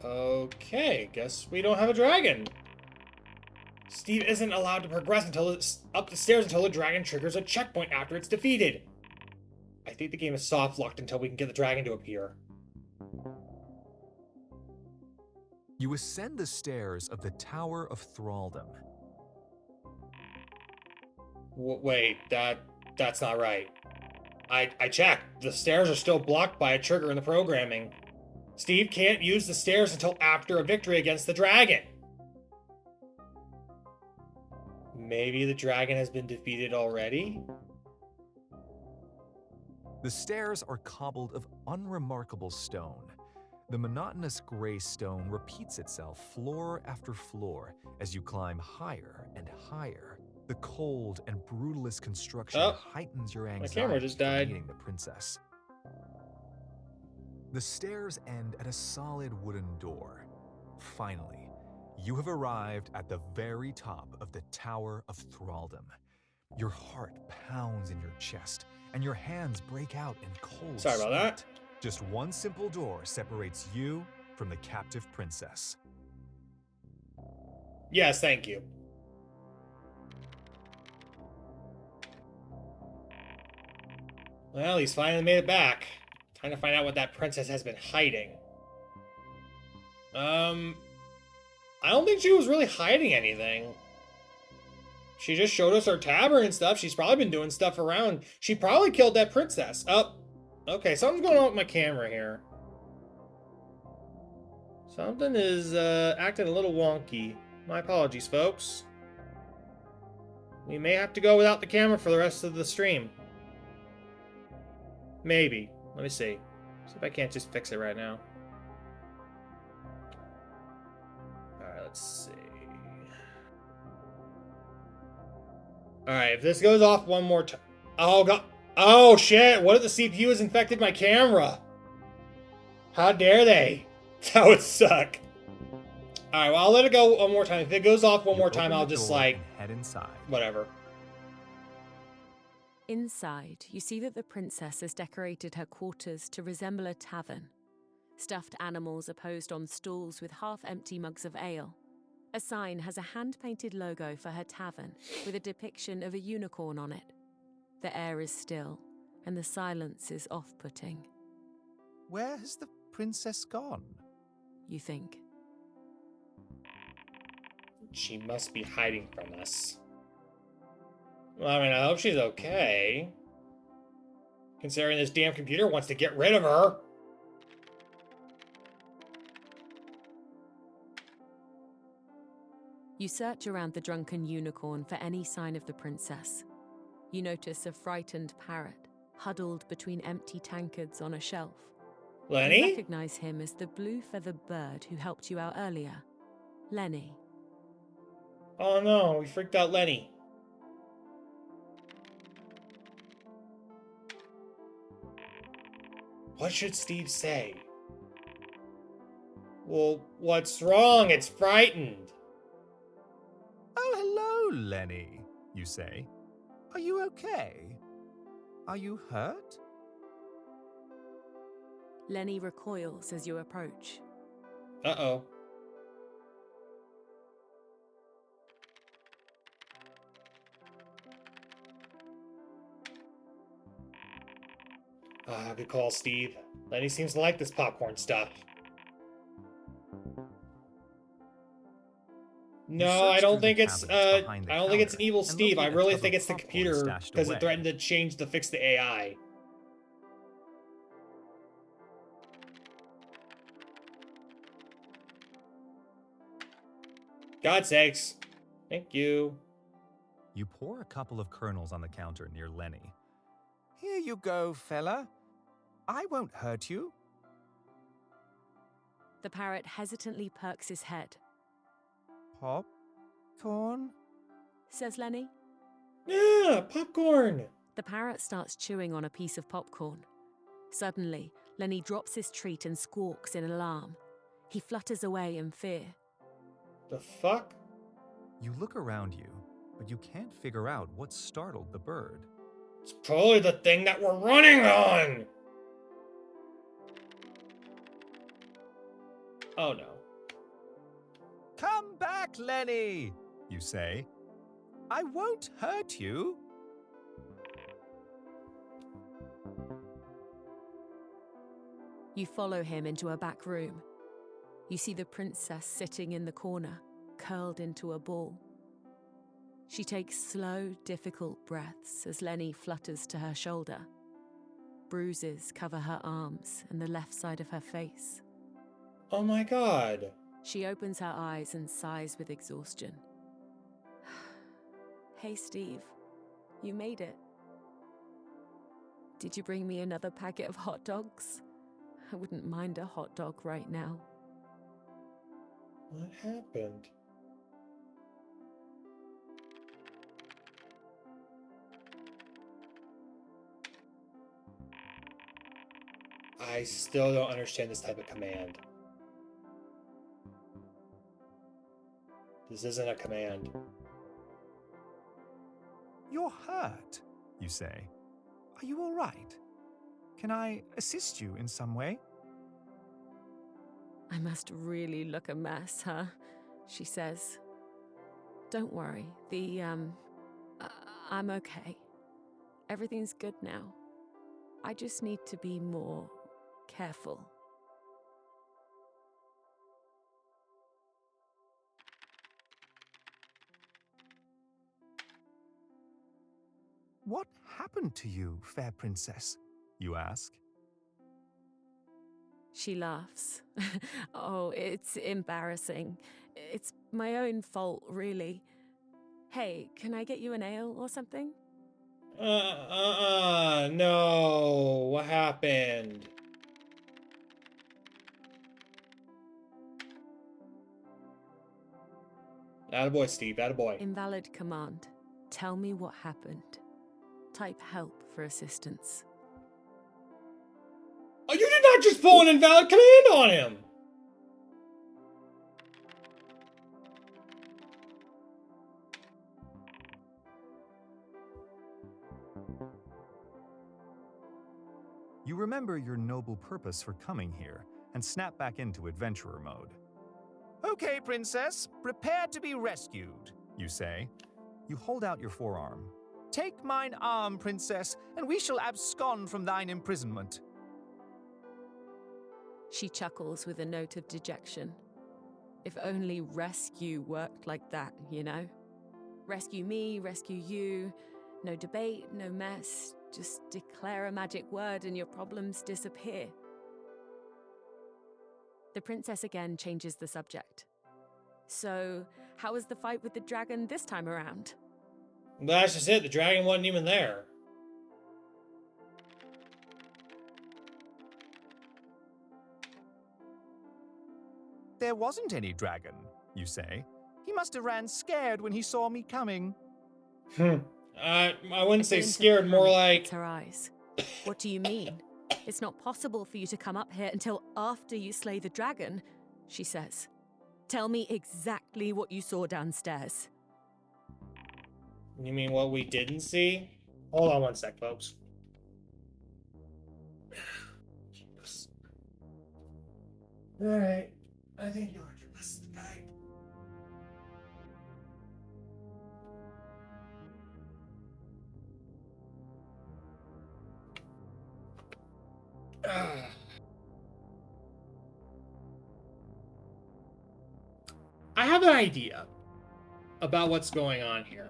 Okay, guess we don't have a dragon. Steve isn't allowed to progress until it's up the stairs until the dragon triggers a checkpoint after it's defeated. I think the game is soft locked until we can get the dragon to appear. You ascend the stairs of the Tower of Thraldom. Wait, that's not right. I checked. The stairs are still blocked by a trigger in the programming. Steve can't use the stairs until after a victory against the dragon. Maybe the dragon has been defeated already? The stairs are cobbled of unremarkable stone. The monotonous gray stone repeats itself floor after floor as you climb higher and higher. The cold and brutalist construction heightens your anxiety camera just died. for meeting the princess. The stairs end at a solid wooden door. Finally, you have arrived at the very top of the Tower of Thraldom. Your heart pounds in your chest, and your hands break out in cold Sorry about that. sweat. Just one simple door separates you from the captive princess. Yes, thank you. Well, he's finally made it back. Trying to find out what that princess has been hiding. I don't think she was really hiding anything. She just showed us her tavern and stuff. She's probably been doing stuff around. She probably killed that princess. Oh, okay, something's going on with my camera here. Something is acting a little wonky. My apologies, folks. We may have to go without the camera for the rest of the stream. Maybe. Let me see. See if I can't just fix it right now. Alright, let's see. Alright, if this goes off one more time. Oh, God. Oh, shit. What if the CPU has infected my camera? How dare they? That would suck. Alright, well, I'll let it go one more time. If it goes off one more time, I'll just, like, head inside. whatever. Inside, you see that the princess has decorated her quarters to resemble a tavern. Stuffed animals are posed on stools with half-empty mugs of ale. A sign has a hand-painted logo for her tavern with a depiction of a unicorn on it. The air is still, and the silence is off-putting. Where has the princess gone? You think. She must be hiding from us. Well, I mean, I hope she's okay. Considering this damn computer wants to get rid of her. You search around the drunken unicorn for any sign of the princess. You notice a frightened parrot, huddled between empty tankards on a shelf. You Lenny? recognize him as the blue-feathered bird who helped you out earlier. Lenny. Oh no, we freaked out Lenny. What should Steve say? Well, what's wrong? It's frightened. Oh, hello, Lenny, you say. Are you okay? Are you hurt? Lenny recoils as you approach. Uh-oh. Ah, good call, Steve. Lenny seems to like this popcorn stuff. No, I don't think it's I don't think it's an evil Steve. I really think it's the computer because it threatened to change to fix the AI. God's sakes. Thank you. You pour a couple of kernels on the counter near Lenny. Here you go, fella. I won't hurt you. The parrot hesitantly perks his head. Popcorn? Says Lenny. Yeah, popcorn. The parrot starts chewing on a piece of popcorn. Suddenly, Lenny drops his treat and squawks in alarm. He flutters away in fear. The fuck? You look around you, but you can't figure out what startled the bird. It's probably the thing that we're running on. Oh no. Come back, Lenny, you say. I won't hurt you. You follow him into a back room. You see the princess sitting in the corner, curled into a ball. She takes slow, difficult breaths as Lenny flutters to her shoulder. Bruises cover her arms and the left side of her face. Oh my god. She opens her eyes and sighs with exhaustion. Hey, Steve. You made it. Did you bring me another packet of hot dogs? I wouldn't mind a hot dog right now. What happened? I still don't understand this type of command. This isn't a command. You're hurt, you say. Are you all right? Can I assist you in some way? I must really look a mess, huh? She says. Don't worry, I'm okay. Everything's good now. I just need to be more careful. What happened to you, fair princess? You ask. She laughs. Oh, it's embarrassing. It's my own fault, really. Hey, can I get you an ale or something? No. What happened? Attaboy, Steve. Attaboy. Invalid command. Tell me what happened. Type help for assistance. Oh, you did not just pull an invalid command on him! You remember your noble purpose for coming here and snap back into adventurer mode. Okay, princess, prepare to be rescued, You say. You hold out your forearm. Take mine arm, princess, and we shall abscond from thine imprisonment. She chuckles with a note of dejection. If only rescue worked like that, you know? Rescue me, rescue you. No debate, no mess. Just declare a magic word and your problems disappear. The princess again changes the subject. So, how was the fight with the dragon this time around? That's just it. The dragon wasn't even there. There wasn't any dragon, You say. he must have ran scared when he saw me coming. I wouldn't say A glint of scared, more panic like... hits her eyes. What do you mean? It's not possible for you to come up here until after you slay the dragon, she says. Tell me exactly what you saw downstairs. You mean what we didn't see? Hold on one sec, folks. Alright. I think you learned your lesson tonight. I have an idea about what's going on here.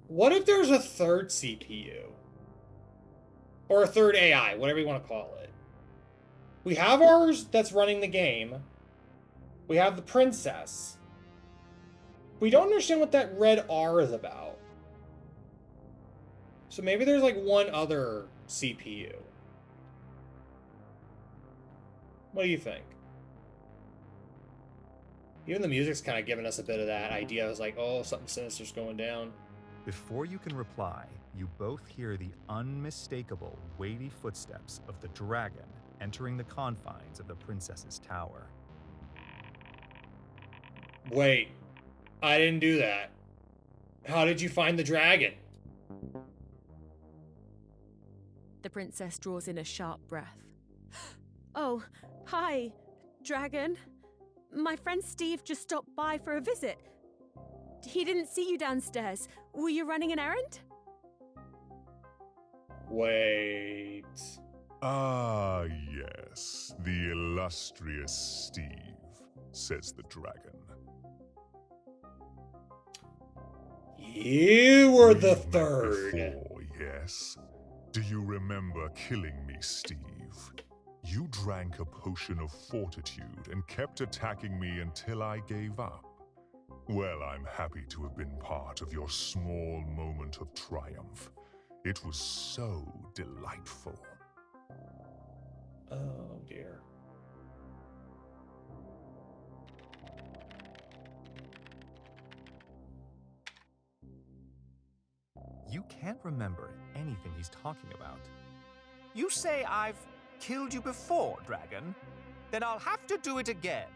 What if there's a third CPU? Or a third AI, whatever you want to call it. We have ours that's running the game. We have the princess. We don't understand what that red R is about. So maybe there's like one other CPU. What do you think? Even the music's kind of giving us a bit of that idea. I was like, oh, something sinister's going down. Before you can reply, you both hear the unmistakable, weighty footsteps of the dragon entering the confines of the princess's tower. Wait, I didn't do that. How did you find the dragon? The princess draws in a sharp breath. Oh, hi, dragon. My friend Steve just stopped by for a visit. He didn't see you downstairs. Were you running an errand? Wait. Ah, yes, the illustrious Steve, says the dragon. You were the We've met third. before, yes. Do you remember killing me, Steve? You drank a potion of fortitude and kept attacking me until I gave up. Well, I'm happy to have been part of your small moment of triumph. It was so delightful. Oh, dear. You can't remember anything he's talking about. You say I've killed you before, dragon? Then I'll have to do it again.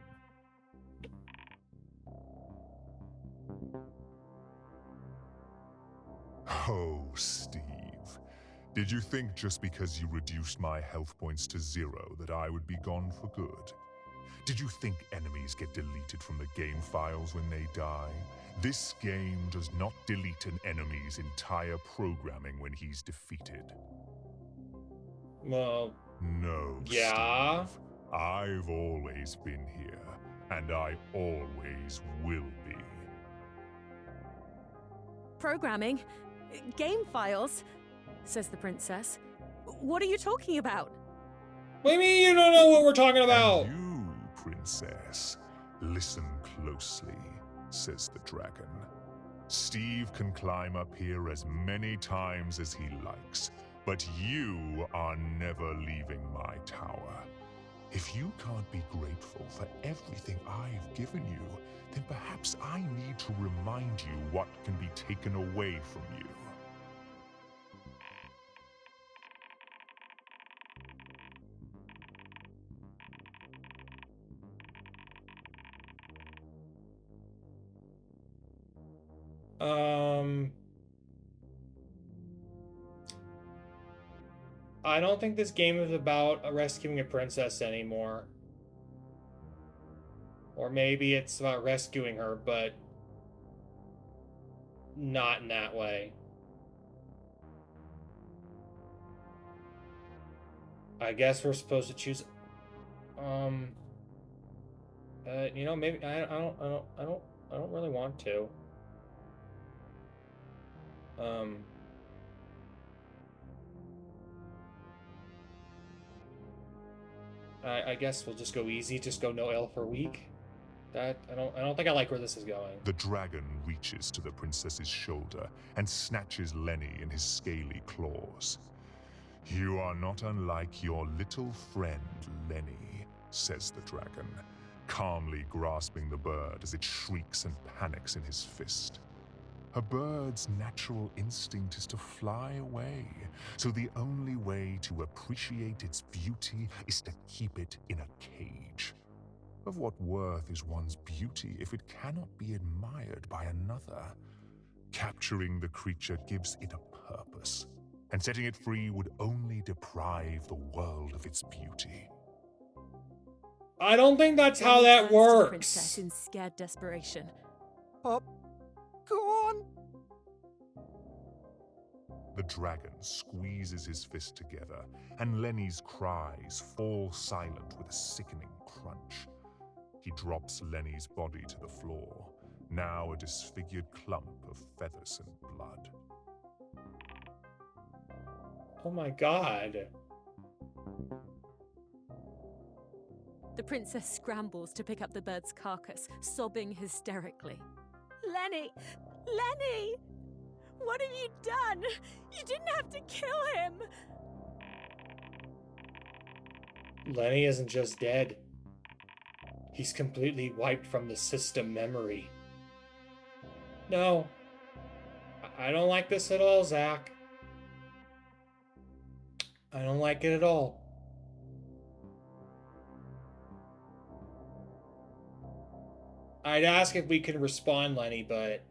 Oh, Steve. Did you think just because you reduced my health points to 0 that I would be gone for good? Did you think enemies get deleted from the game files when they die? This game does not delete an enemy's entire programming when he's defeated. Well, No, Yeah? Steve. I've always been here, and I always will be. Programming? Game files? Says the princess. What are you talking about? what do you mean you don't know what we're talking about? And you, princess, listen closely, says the dragon. Steve can climb up here as many times as he likes, but you are never leaving my tower. If you can't be grateful for everything I've given you, then perhaps I need to remind you what can be taken away from you. I don't think this game is about rescuing a princess anymore. Or maybe it's about rescuing her, but not in that way. I guess we're supposed to choose. You know, maybe I don't really want to. I guess we'll just go easy, just go no L for a week. I don't think I like where this is going. The dragon reaches to the princess's shoulder and snatches Lenny in his scaly claws. You are not unlike your little friend, Lenny, says the dragon, calmly grasping the bird as it shrieks and panics in his fist. A bird's natural instinct is to fly away, so the only way to appreciate its beauty is to keep it in a cage. Of what worth is one's beauty if it cannot be admired by another? Capturing the creature gives it a purpose, and setting it free would only deprive the world of its beauty. I don't think that's how Lenny that turns to the works. princess in scared desperation. Pop, go on. The dragon squeezes his fist together, and Lenny's cries fall silent with a sickening crunch. He drops Lenny's body to the floor, now a disfigured clump of feathers and blood. Oh my god. The princess scrambles to pick up the bird's carcass, sobbing hysterically. Lenny! Lenny! What have you done? You didn't have to kill him! Lenny isn't just dead. He's completely wiped from the system memory. No. I don't like this at all, Zach. I don't like it at all. I'd ask if we can respond, Lenny, but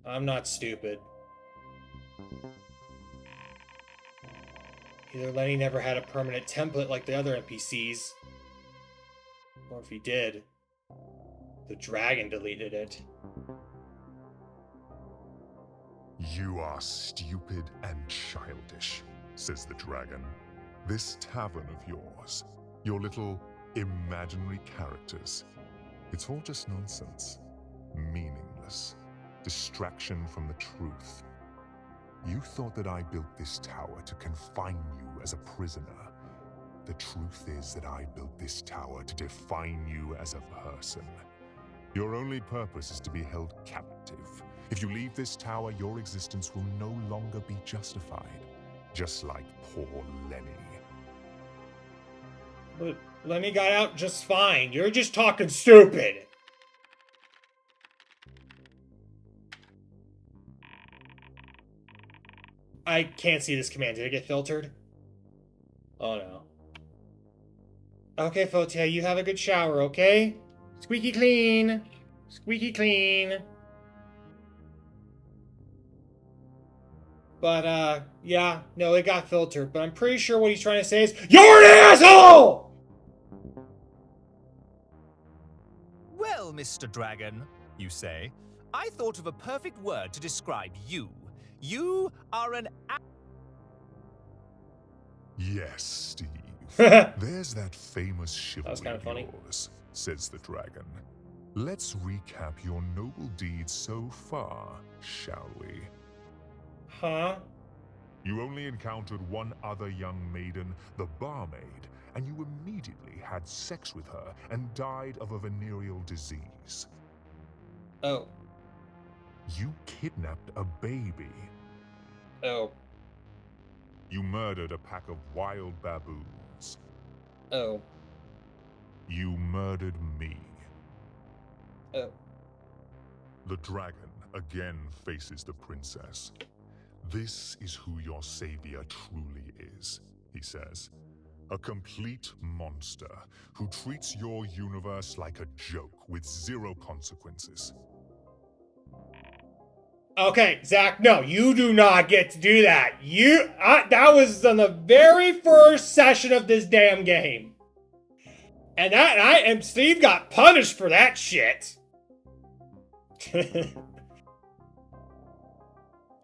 I'm not stupid. Either Lenny never had a permanent template like the other NPCs, or if he did, the dragon deleted it. You are stupid and childish, says the dragon. This tavern of yours, your little imaginary characters, it's all just nonsense, meaningless, distraction from the truth. You thought that I built this tower to confine you as a prisoner. The truth is that I built this tower to define you as a person. Your only purpose is to be held captive. If you leave this tower, your existence will no longer be justified, just like poor Lenny. But Lenny got out just fine. You're just talking stupid. I can't see this command. Did it get filtered? Oh no. Okay, Fotia, you have a good shower, okay? Squeaky clean. Squeaky clean. But, yeah, no, it got filtered. But I'm pretty sure what he's trying to say is, you're an asshole! Well, Mr. Dragon, you say, I thought of a perfect word to describe you. You are an Yes, Steve. There's that famous chivalry kinda funny. of yours, says the dragon. Let's recap your noble deeds so far, shall we? Huh? You only encountered one other young maiden, the barmaid, and you immediately had sex with her and died of a venereal disease. Oh. You kidnapped a baby. Oh. You murdered a pack of wild baboons. Oh. You murdered me. Oh. The dragon again faces the princess. This is who your savior truly is, he says. A complete monster who treats your universe like a joke with zero consequences. Okay, Zach, no, you do not get to do that. That was on the very first session of this damn game. And Steve got punished for that shit.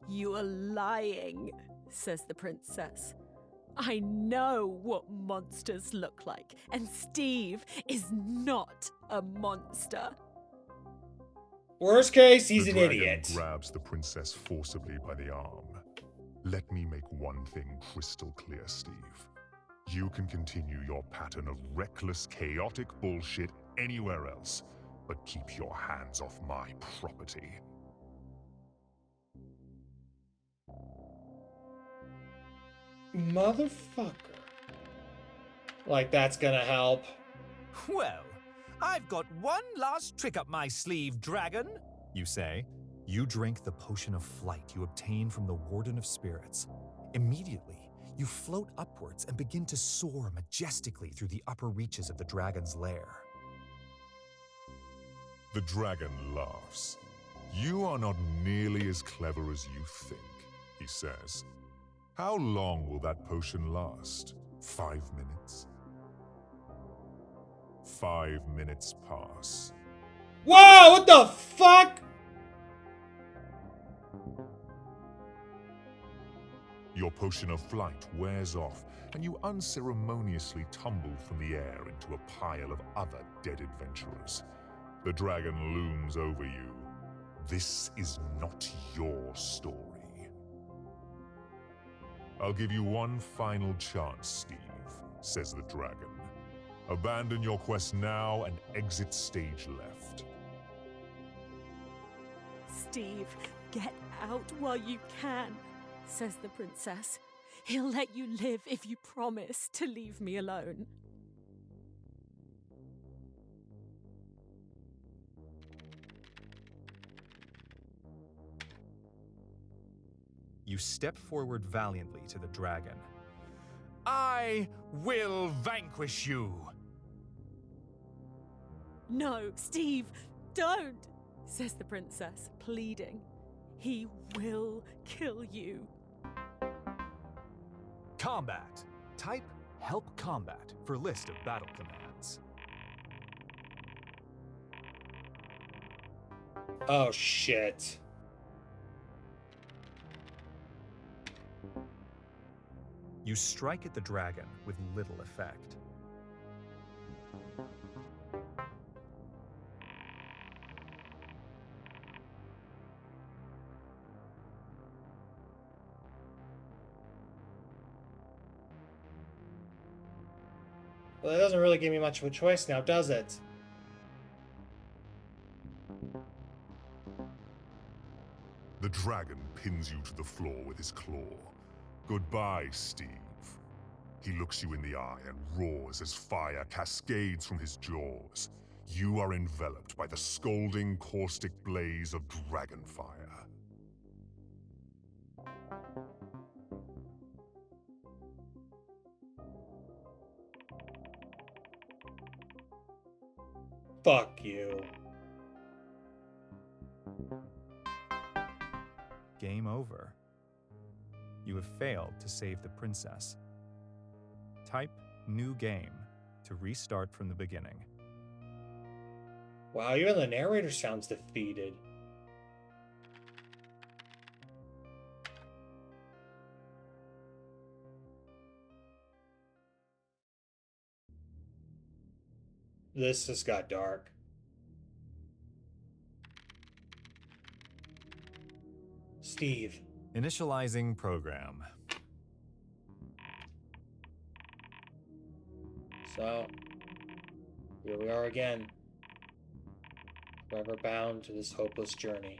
You are lying, says the princess. I know what monsters look like, and Steve is not a monster. Worst case, he's The an dragon idiot. grabs the princess forcibly by the arm. Let me make one thing crystal clear, Steve. You can continue your pattern of reckless, chaotic bullshit anywhere else, but keep your hands off my property. Motherfucker. Like that's gonna help. Well, I've got one last trick up my sleeve, dragon, You say. You drink the potion of flight you obtain from the Warden of Spirits. Immediately, you float upwards and begin to soar majestically through the upper reaches of the dragon's lair. The dragon laughs. You are not nearly as clever as you think, he says. How long will that potion last? 5 minutes? 5 minutes pass. Whoa, what the fuck? Your potion of flight wears off, and you unceremoniously tumble from the air into a pile of other dead adventurers. The dragon looms over you. This is not your story. I'll give you one final chance, Steve, says the dragon. Abandon your quest now and exit stage left. Steve, get out while you can, says the princess. He'll let you live if you promise to leave me alone. You step forward valiantly to the dragon. I will vanquish you. No, Steve, don't, says the princess, pleading. He will kill you. Combat. Type Help Combat for list of battle commands. Oh shit. You strike at the dragon with little effect. Well, that doesn't really give me much of a choice now, does it? The dragon pins you to the floor with his claw. Goodbye, Steve. He looks you in the eye and roars as fire cascades from his jaws. You are enveloped by the scalding, caustic blaze of dragon fire. Fuck you. Game over. You have failed to save the princess. Type New Game to restart from the beginning. Wow, even the narrator sounds defeated. This just got dark. Steve. Initializing program. So, here we are again. Forever bound to this hopeless journey.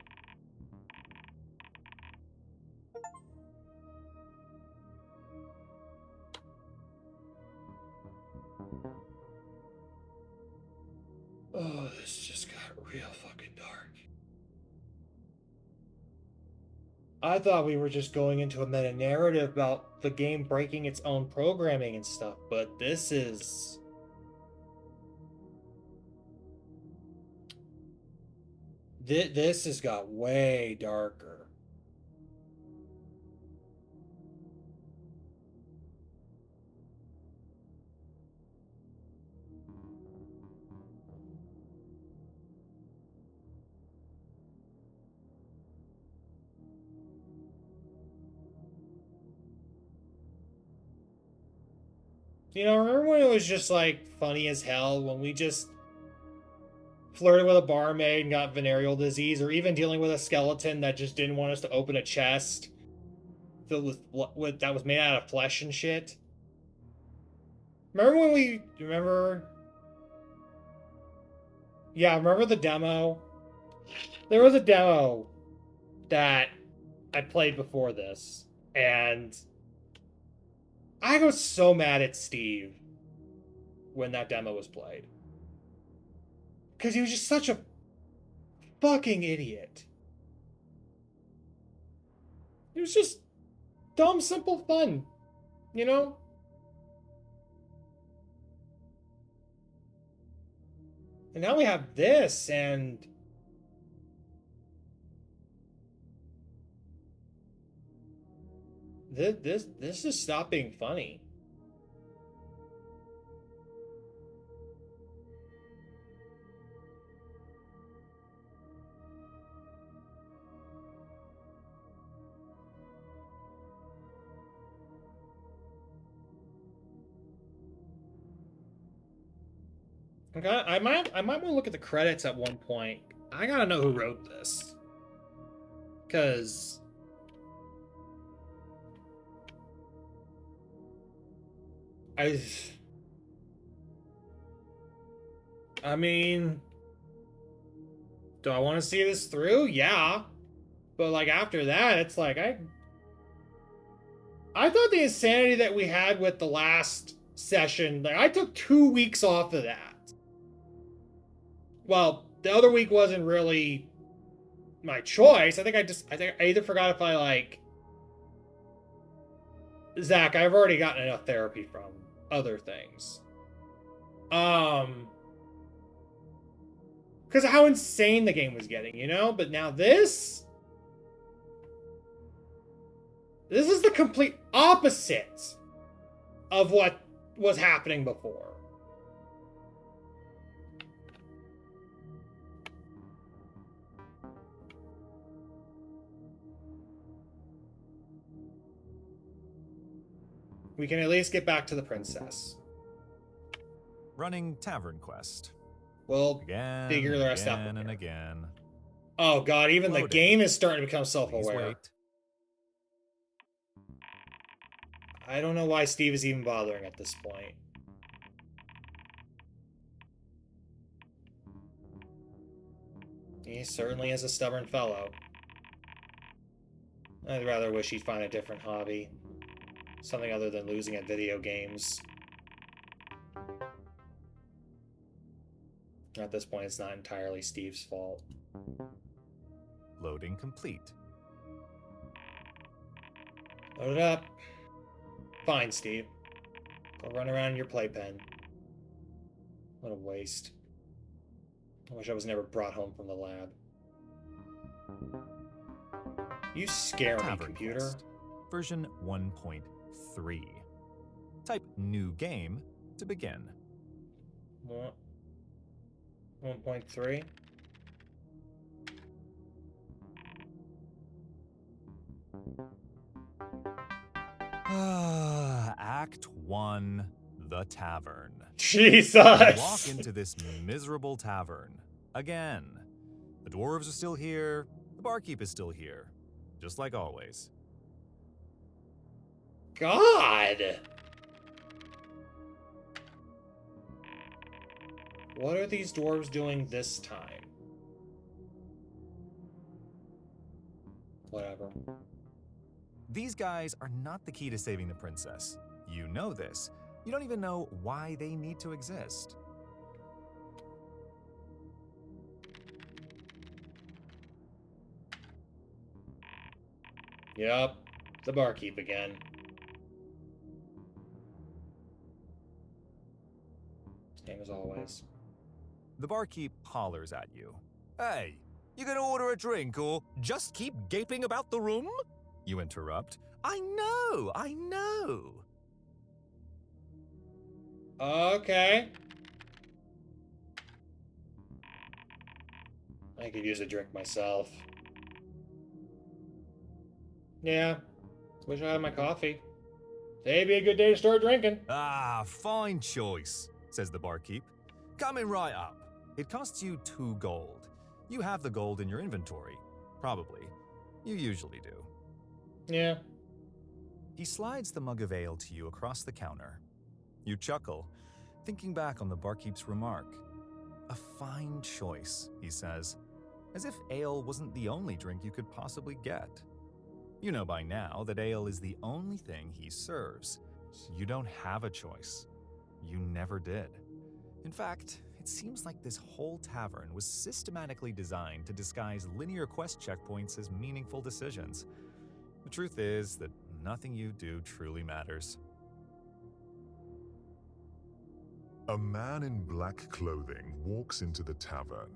real fucking dark. I thought we were just going into a meta narrative about the game breaking its own programming and stuff, but this is... This has got way darker. You know, remember when it was just like funny as hell when we just flirted with a barmaid and got venereal disease, or even dealing with a skeleton that just didn't want us to open a chest filled with that was made out of flesh and shit? Remember when we remember? Yeah, remember the demo? There was a demo that I played before this, and I was so mad at Steve when that demo was played. Because he was just such a fucking idiot. It was just dumb, simple fun. You know? And now we have this, and... This just stopped being funny. Okay, I might want to look at the credits at one point. I gotta know who wrote this. Cause I mean, do I want to see this through? Yeah. But like after that, it's like I thought the insanity that we had with the last session, like I took 2 weeks off of that. Well, the other week wasn't really my choice. I think I either forgot if I like Zach, I've already gotten enough therapy from other things. Because of how insane the game was getting, you know? But now this is the complete opposite of what was happening before. We can at least get back to the princess. Running TavernQuest. We'll Again, figure the rest out. again and again. Oh god, even Loading. the game is starting to become Please self-aware. wait. I don't know why Steve is even bothering at this point. He certainly is a stubborn fellow. I'd rather wish he'd find a different hobby. Something other than losing at video games. At this point, it's not entirely Steve's fault. Loading complete. Load it up. Fine, Steve. Go run around in your playpen. What a waste. I wish I was never brought home from the lab. You scare me, computer. TavernQuest, version 1.3. Type new game to begin. What? 1.3? Act 1, The Tavern. Jesus! You walk into this miserable tavern. Again. The dwarves are still here. The barkeep is still here. Just like always. God! What are these dwarves doing this time? Whatever. These guys are not the key to saving the princess. You know this. You don't even know why they need to exist. Yep, the barkeep again. Same as always. The barkeep hollers at you. Hey, you gonna order a drink or just keep gaping about the room? You interrupt. I know. Okay. I could use a drink myself. Yeah. Wish I had my coffee. Today'd be a good day to start drinking. Ah, fine choice, says the barkeep. Coming right up. It costs you 2 gold. You have the gold in your inventory. Probably. You usually do. Yeah. He slides the mug of ale to you across the counter. You chuckle, thinking back on the barkeep's remark. A fine choice, he says, as if ale wasn't the only drink you could possibly get. You know by now that ale is the only thing he serves. You don't have a choice. You never did. In fact, it seems like this whole tavern was systematically designed to disguise linear quest checkpoints as meaningful decisions. The truth is that nothing you do truly matters. A man in black clothing walks into the tavern.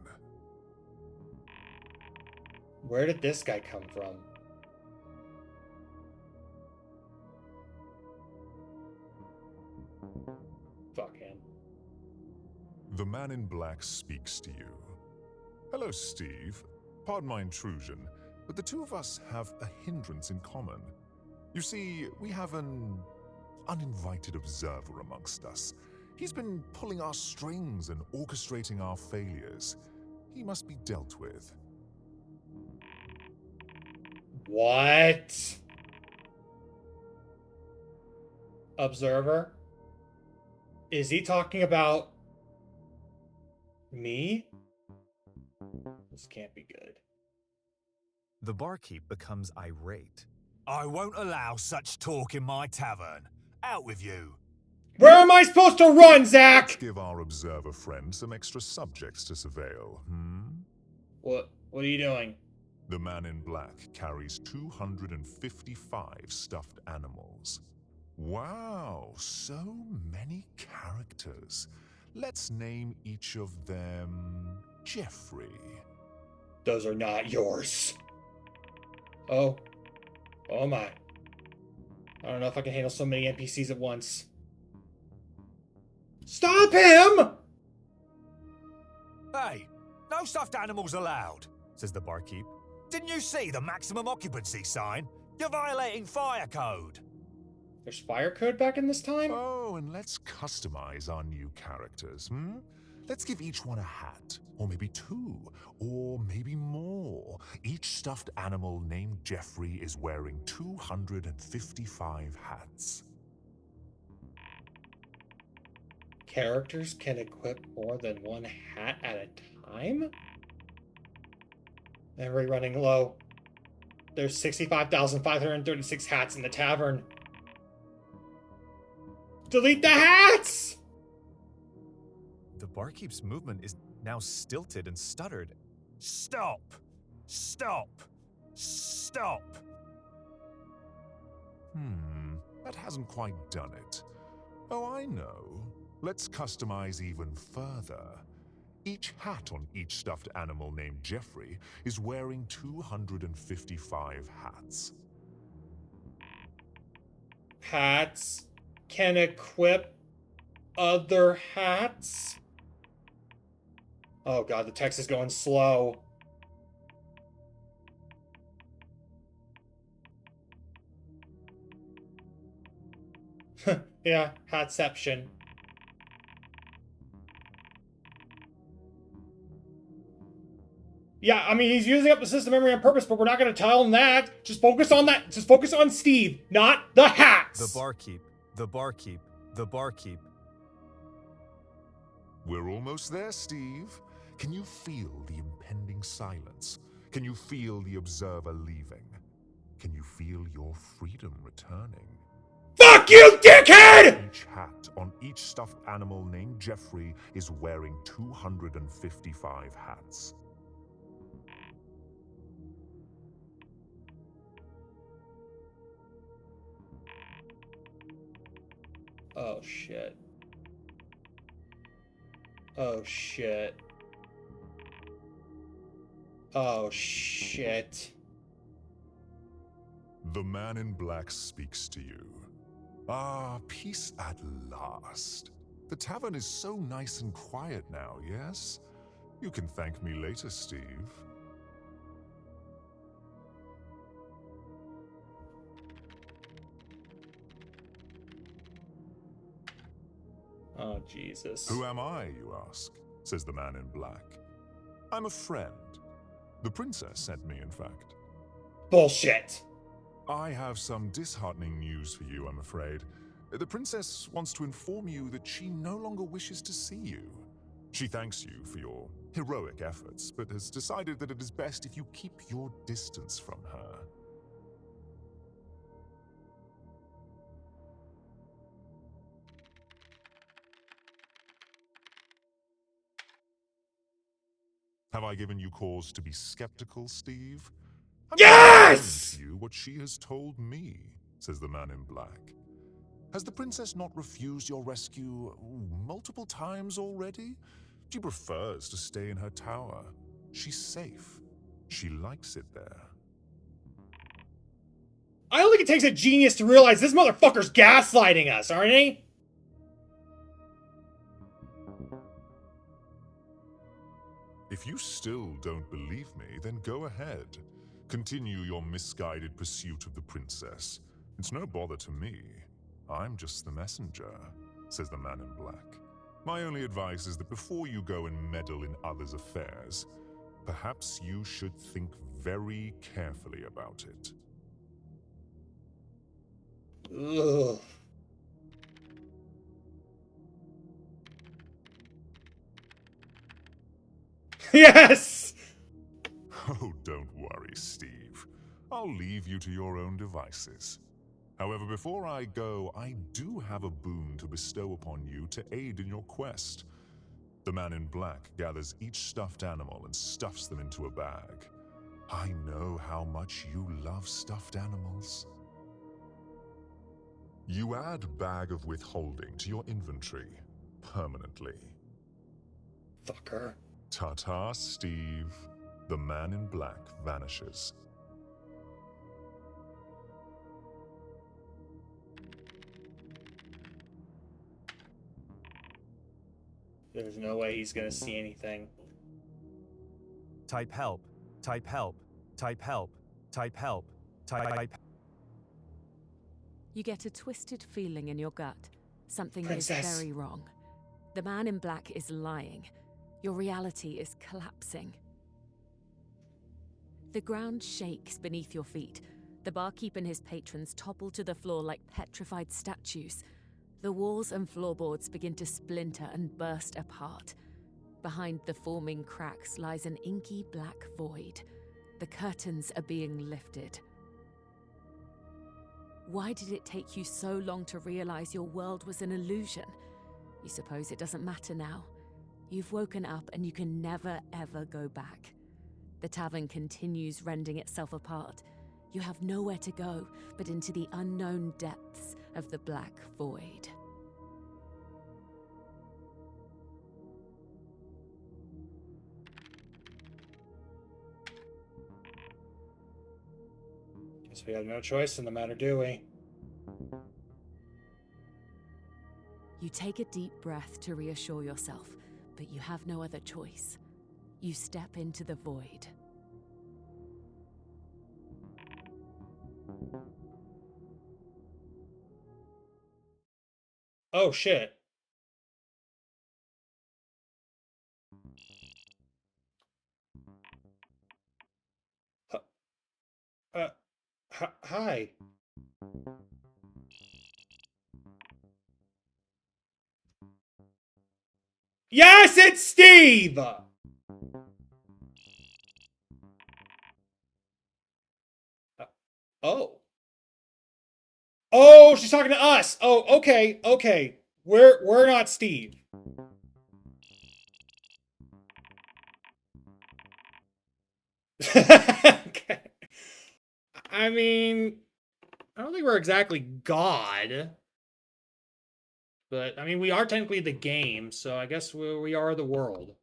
Where did this guy come from? Fuck him. The man in black speaks to you. Hello, Steve. Pardon my intrusion, but the two of us have a hindrance in common. You see, we have an uninvited observer amongst us. He's been pulling our strings and orchestrating our failures. He must be dealt with. What? Observer? Is he talking about me? This can't be good. The barkeep becomes irate. I won't allow such talk in my tavern. Out with you. Where am I supposed to run, Let's Zach? give our observer friend some extra subjects to surveil, What are you doing? The man in black carries 255 stuffed animals. Wow, so many characters. Let's name each of them Jeffrey. Those are not yours. Oh my. I don't know if I can handle so many NPCs at once. Stop him! Hey, no stuffed animals allowed, says the barkeep. Didn't you see the maximum occupancy sign? You're violating fire code. There's fire code back in this time? Oh, and let's customize our new characters, Let's give each one a hat, or maybe 2, or maybe more. Each stuffed animal named Jeffrey is wearing 255 hats. Characters can equip more than one hat at a time? Memory running low. There's 65,536 hats in the tavern. Delete the hats! The barkeep's movement is now stilted and stuttered. Stop! Stop! Stop! That hasn't quite done it. Oh, I know. Let's customize even further. Each hat on each stuffed animal named Jeffrey is wearing 255 hats. Hats can equip other hats? Oh god, the text is going slow. Yeah, hatception. Yeah, I mean, he's using up the system memory on purpose, but we're not going to tell him that. Just focus on that. Just focus on Steve, not the hats. The barkeep. We're almost there, Steve. Can you feel the impending silence? Can you feel the observer leaving? Can you feel your freedom returning? Fuck you, dickhead! Each hat on each stuffed animal named Jeffrey is wearing 255 hats. Oh, shit. Oh, shit. Oh, shit. The man in black speaks to you. Ah, peace at last. The tavern is so nice and quiet now, yes? You can thank me later, Steve. Oh, Jesus. Who am I, you ask? Says the man in black. I'm a friend. The princess sent me, in fact. Bullshit. I have some disheartening news for you, I'm afraid. The princess wants to inform you that she no longer wishes to see you. She thanks you for your heroic efforts, but has decided that it is best if you keep your distance from her. Have I given you cause to be skeptical, Steve? I'm Yes! telling you what she has told me, says the man in black. Has the princess not refused your rescue multiple times already? She prefers to stay in her tower. She's safe. She likes it there. I don't think it takes a genius to realize this motherfucker's gaslighting us, aren't he? If you still don't believe me, then go ahead. Continue your misguided pursuit of the princess. It's no bother to me. I'm just the messenger, says the man in black. My only advice is that before you go and meddle in others' affairs, perhaps you should think very carefully about it. Ugh. Yes! Oh, don't worry, Steve. I'll leave you to your own devices. However, before I go, I do have a boon to bestow upon you to aid in your quest. The man in black gathers each stuffed animal and stuffs them into a bag. I know how much you love stuffed animals. You add Bag of Withholding to your inventory permanently. Fucker. Ta-ta, Steve. The man in black vanishes. There's no way he's gonna see anything. Type help. Type help. Type help. Type help. Type. You get a twisted feeling in your gut. Something Princess. is very wrong. The man in black is lying. Your reality is collapsing. The ground shakes beneath your feet. The barkeep and his patrons topple to the floor like petrified statues. The walls and floorboards begin to splinter and burst apart. Behind the forming cracks lies an inky black void. The curtains are being lifted. Why did it take you so long to realize your world was an illusion? You suppose it doesn't matter now. You've woken up and you can never ever go back. The tavern continues rending itself apart. You have nowhere to go but into the unknown depths of the black void. Guess we have no choice in the matter, do we? You take a deep breath to reassure yourself, but you have no other choice. You step into the void. Oh, shit. Hi. Yes, it's Steve! Oh. Oh, she's talking to us. Oh, okay, okay. We're not Steve. Okay. I mean, I don't think we're exactly God. But, I mean, we are technically the game, so I guess we are the world.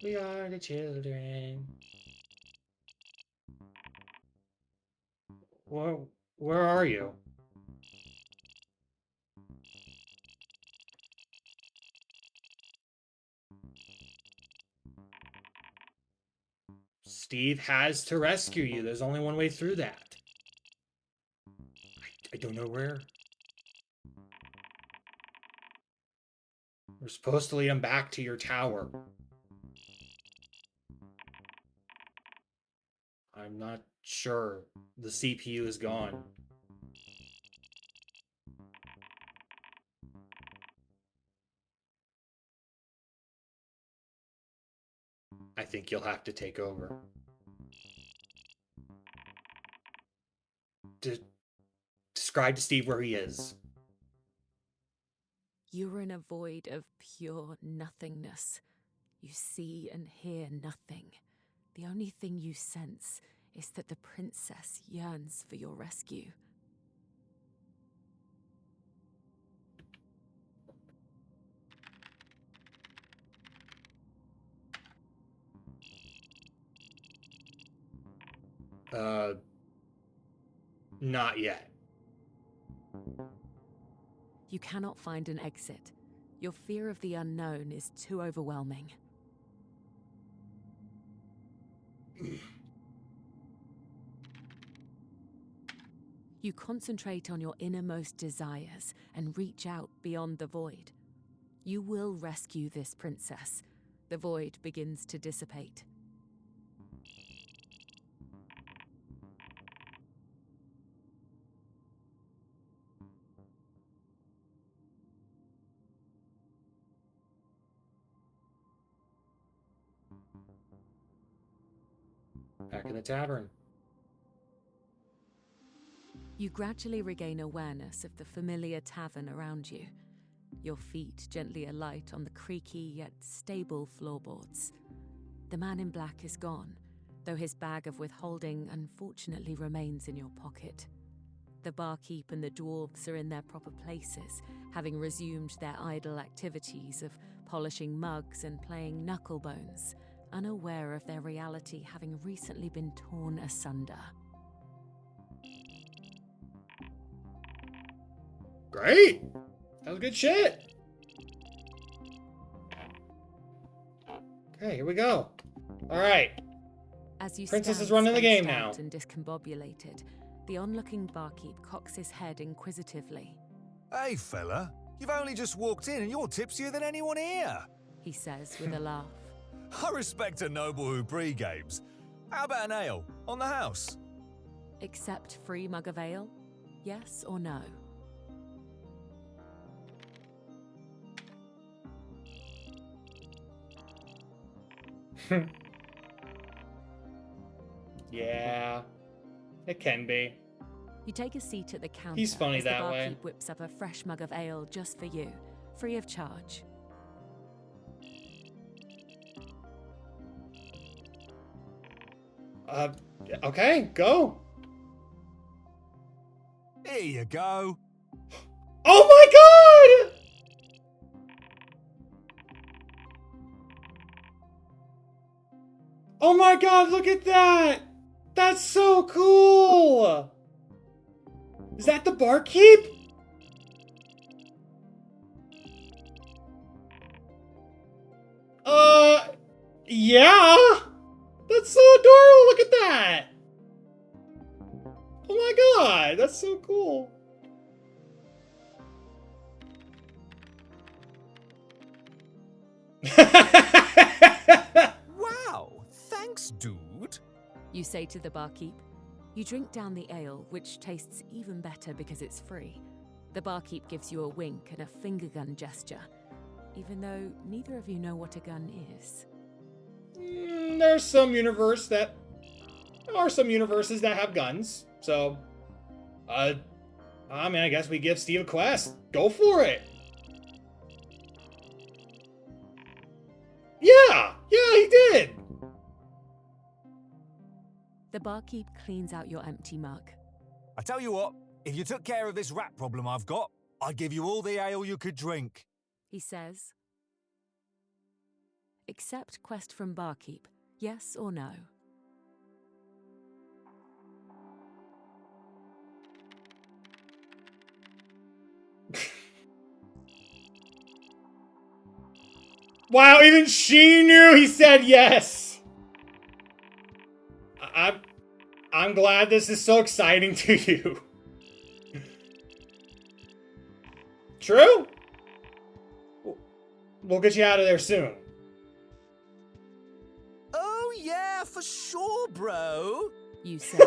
We are the children. Where are you? Steve has to rescue you. There's only one way through that. I don't know where. We're supposed to lead him back to your tower. I'm not sure. The CPU is gone. I think you'll have to take over. Describe to Steve where he is. You're in a void of pure nothingness. You see and hear nothing. The only thing you sense is that the princess yearns for your rescue. Not yet. You cannot find an exit. Your fear of the unknown is too overwhelming. You concentrate on your innermost desires and reach out beyond the void. You will rescue this princess. The void begins to dissipate. Back in the tavern. You gradually regain awareness of the familiar tavern around you. Your feet gently alight on the creaky yet stable floorboards. The man in black is gone, though his bag of withholding unfortunately remains in your pocket. The barkeep and the dwarves are in their proper places, having resumed their idle activities of polishing mugs and playing knucklebones, unaware of their reality having recently been torn asunder. Great! That was good shit! Okay, here we go. Alright. As you Princess stand is running the game spaced now. out and discombobulated, the onlooking barkeep cocks his head inquisitively. Hey, fella. You've only just walked in and you're tipsier than anyone here. He says with a laugh. I respect a noble who pre-games. How about an ale? On the house? Accept free mug of ale? Yes or no? Yeah, it can be. You take a seat at the counter. He's funny as the that way. barkeep whips up a fresh mug of ale just for you, free of charge. Okay, go. Here you go. Oh my god! Oh my god, look at that! That's so cool! Is that the barkeep? Yeah! That's so adorable, look at that! Oh my god, that's so cool. Wow, thanks, dude. You say to the barkeep. You drink down the ale, which tastes even better because it's free. The barkeep gives you a wink and a finger gun gesture, even though neither of you know what a gun is. There's some universes that have guns, so I mean, I guess we give Steve a quest. Go for it. Yeah, he did. The barkeep cleans out your empty mug. I tell you what, if you took care of this rat problem I've got, I'd give you all the ale you could drink. he says. Accept quest from barkeep, yes or no? Wow, even she knew he said yes. I'm glad this is so exciting to you. True? We'll get you out of there soon. Oh, yeah, for sure, bro. You say.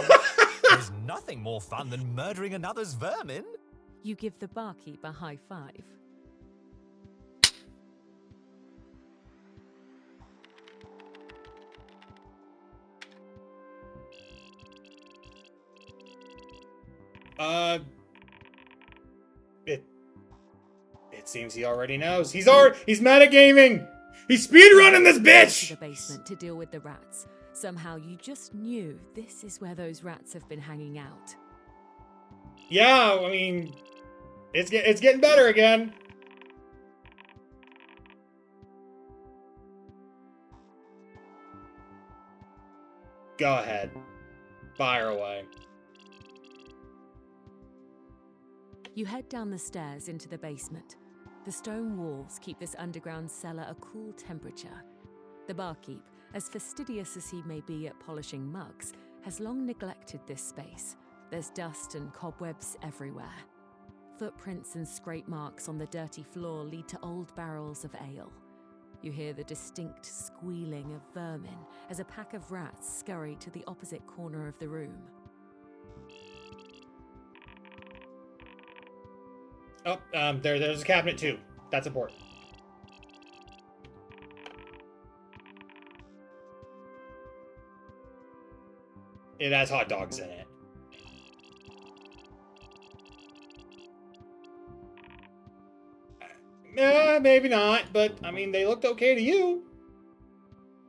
There's nothing more fun than murdering another's vermin. You give the barkeep a high five. It seems he already knows. He's metagaming. He's speedrunning this To bitch. the basement to deal with the rats. Somehow you just knew this is where those rats have been hanging out. Yeah, I mean, it's getting better again. Go ahead. Fire away. You head down the stairs into the basement. The stone walls keep this underground cellar a cool temperature. The barkeep, as fastidious as he may be at polishing mugs, has long neglected this space. There's dust and cobwebs everywhere. Footprints and scrape marks on the dirty floor lead to old barrels of ale. You hear the distinct squealing of vermin as a pack of rats scurry to the opposite corner of the room. Oh, there's a cabinet too. That's important. It has hot dogs in it. Maybe not, but I mean, they looked okay to you.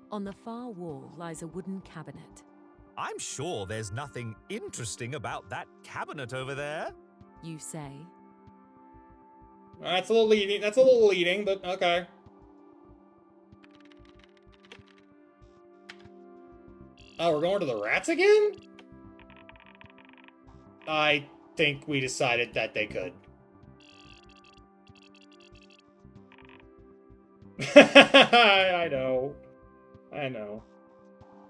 On the far wall lies a wooden cabinet. I'm sure there's nothing interesting about that cabinet over there. You say. That's a little leading. That's a little leading, but okay. Oh, we're going to the rats again? I think we decided that they could. I know. I know.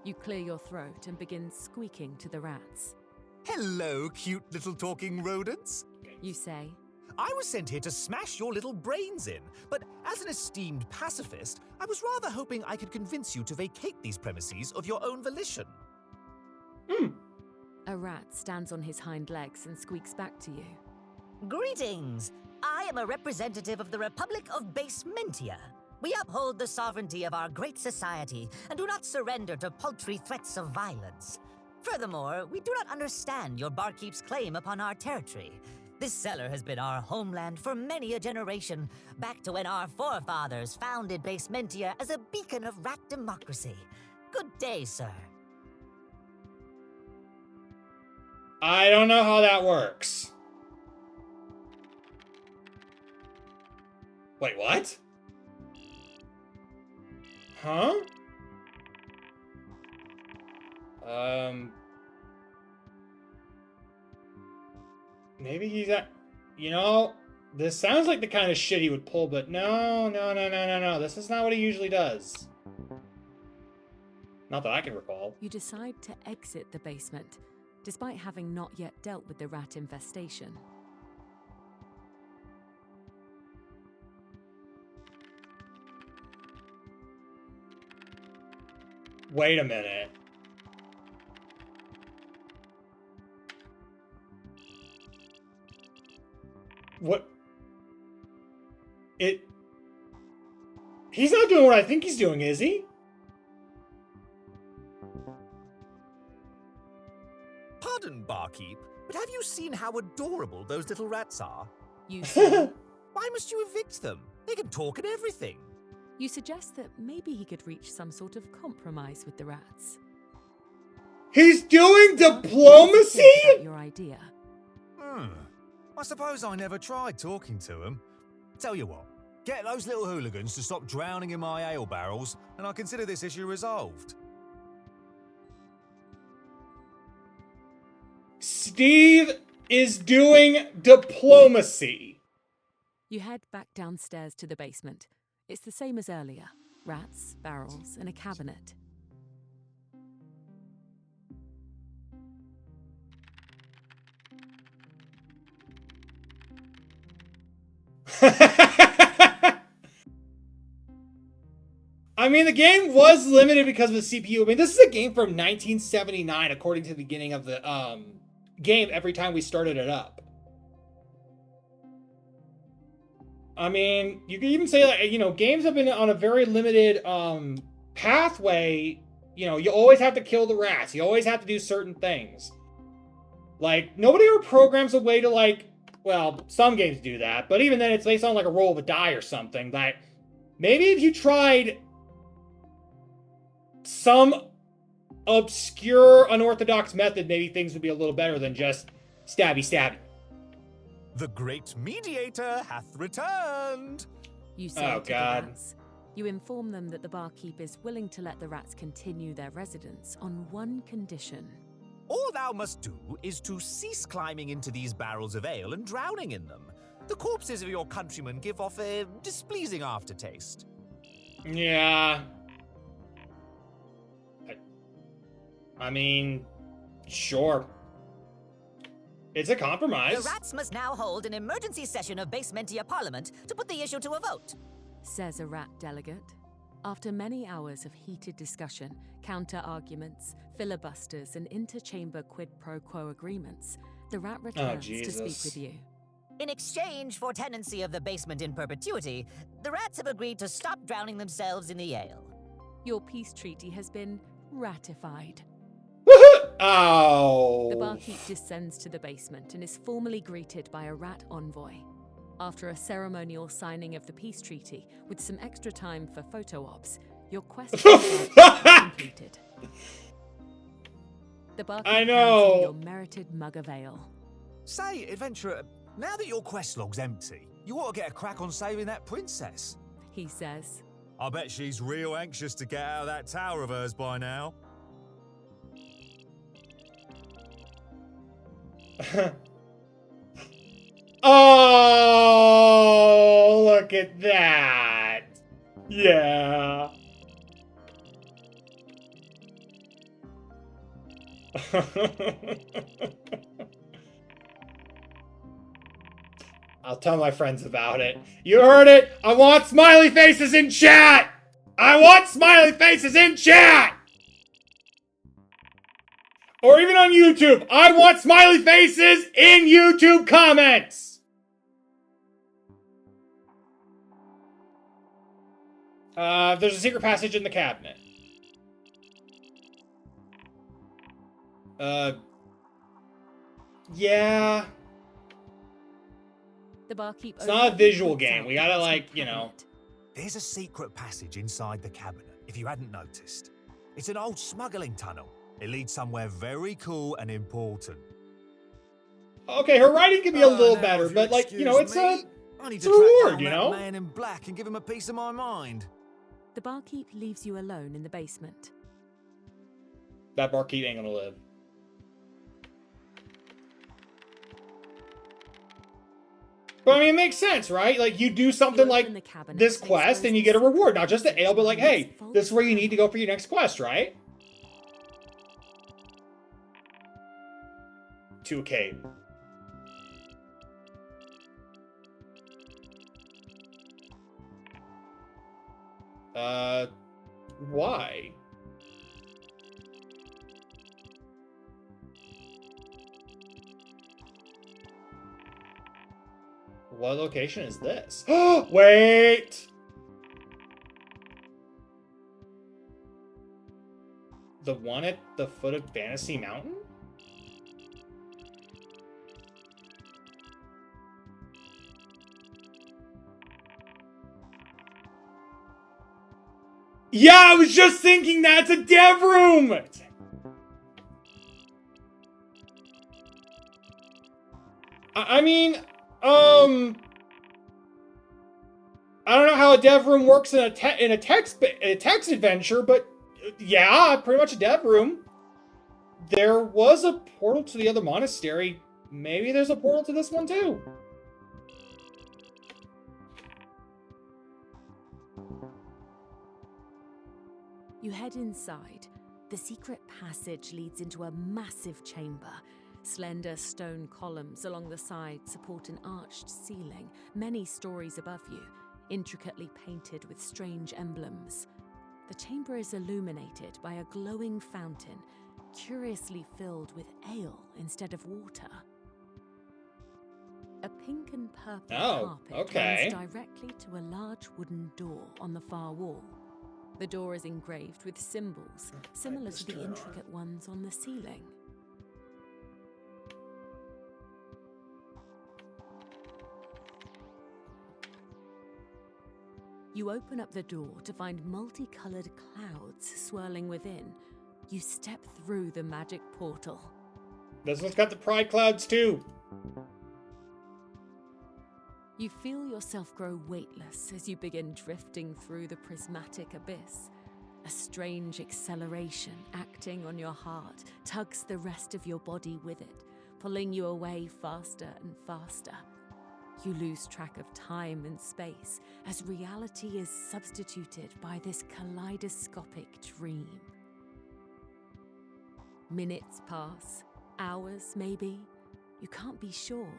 You clear your throat and begin squeaking to the rats. Hello, cute little talking rodents. You say. I was sent here to smash your little brains in, but as an esteemed pacifist, I was rather hoping I could convince you to vacate these premises of your own volition. A rat stands on his hind legs and squeaks back to you. Greetings! I am a representative of the Republic of Basementia. We uphold the sovereignty of our great society and do not surrender to paltry threats of violence. Furthermore, we do not understand your barkeep's claim upon our territory. This cellar has been our homeland for many a generation, back to when our forefathers founded Basementia as a beacon of rat democracy. Good day, sir. I don't know how that works. Wait, what? Huh? Maybe he's at... You know, this sounds like the kind of shit he would pull, but no. This is not what he usually does. Not that I can recall. You decide to exit the basement, despite having not yet dealt with the rat infestation. Wait a minute. What? He's not doing what I think he's doing, is he? Pardon, barkeep, but have you seen how adorable those little rats are? You say. Why must you evict them? They can talk and everything. You suggest that maybe he could reach some sort of compromise with the rats. He's doing What do you diplomacy? think about your idea? I suppose I never tried talking to them. Tell you what, get those little hooligans to stop drowning in my ale barrels, and I consider this issue resolved. Steve is doing diplomacy. You head back downstairs to the basement. It's the same as earlier. Rats, barrels, and a cabinet. I mean, the game was limited because of the CPU. I mean, this is a game from 1979, according to the beginning of the game, every time we started it up. I mean, you can even say, like, you know, games have been on a very limited pathway. You know, you always have to kill the rats. You always have to do certain things. Like, nobody ever programs a way to, like, well, some games do that, but even then it's based on, like, a roll of a die or something. Like, maybe if you tried some obscure, unorthodox method, maybe things would be a little better than just stabby stabby. The great mediator hath returned! You say Oh, to God. the rats. You inform them that the barkeep is willing to let the rats continue their residence on one condition. All thou must do is to cease climbing into these barrels of ale and drowning in them. The corpses of your countrymen give off a displeasing aftertaste. Yeah. I mean, sure. It's a compromise. The rats must now hold an emergency session of Basementia Parliament to put the issue to a vote. Says a rat delegate. After many hours of heated discussion, counter-arguments, filibusters, and interchamber quid pro quo agreements, the rat returns to speak with you. In exchange for tenancy of the basement in perpetuity, the rats have agreed to stop drowning themselves in the ale. Your peace treaty has been ratified. Oh. The barkeep descends to the basement and is formally greeted by a rat envoy. After a ceremonial signing of the peace treaty with some extra time for photo ops, your quest is completed. The barkeep hands you your merited mug of ale. Say, adventurer, now that your quest log's empty, you ought to get a crack on saving that princess. He says. I bet she's real anxious to get out of that tower of hers by now. Oh, look at that. Yeah. I'll tell my friends about it. You heard it. I want smiley faces in chat. I want smiley faces in chat. Or even on YouTube. I want smiley faces in YouTube comments. There's a secret passage in the cabinet. Yeah. The barkeep. It's not a visual game. We gotta, like, you know. There's a secret passage inside the cabinet, if you hadn't noticed. It's an old smuggling tunnel. It leads somewhere very cool and important. Okay, her writing can be a little better, but, like, you know, it's a reward, you know? Man in black and give him a piece of my mind. The barkeep leaves you alone in the basement. That barkeep ain't gonna live. But I mean, it makes sense, right? Like, you do something like this quest and you get a reward. Not just the ale, but like, hey, this is where you need to go for your next quest, right? To a cave. Why? What location is this? Wait! The one at the foot of Fantasy Mountain? Yeah, I was just thinking that's a dev room! I mean, I don't know how a dev room works in a text adventure, but yeah, pretty much a dev room. There was a portal to the other monastery. Maybe there's a portal to this one too. You head inside. The secret passage leads into a massive chamber. Slender stone columns along the side support an arched ceiling, many stories above you, intricately painted with strange emblems. The chamber is illuminated by a glowing fountain, curiously filled with ale instead of water. A pink and purple carpet runs directly to a large wooden door on the far wall. The door is engraved with symbols, similar to the intricate ones on the ceiling. You open up the door to find multicolored clouds swirling within. You step through the magic portal. This one's got the pride clouds too. You feel yourself grow weightless as you begin drifting through the prismatic abyss. A strange acceleration acting on your heart tugs the rest of your body with it, pulling you away faster and faster. You lose track of time and space as reality is substituted by this kaleidoscopic dream. Minutes pass, hours maybe. You can't be sure.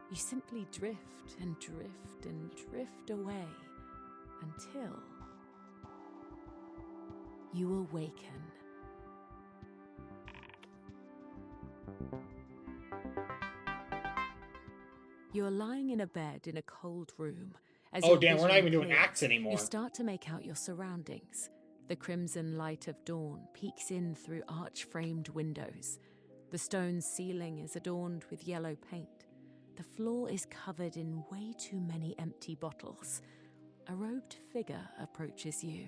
You simply drift and drift and drift away until you awaken. You're lying in a bed in a cold room. As Oh damn, we're not even doing clears, acts anymore. You start to make out your surroundings. The crimson light of dawn peeks in through arch-framed windows. The stone ceiling is adorned with yellow paint. The floor is covered in way too many empty bottles. A robed figure approaches you.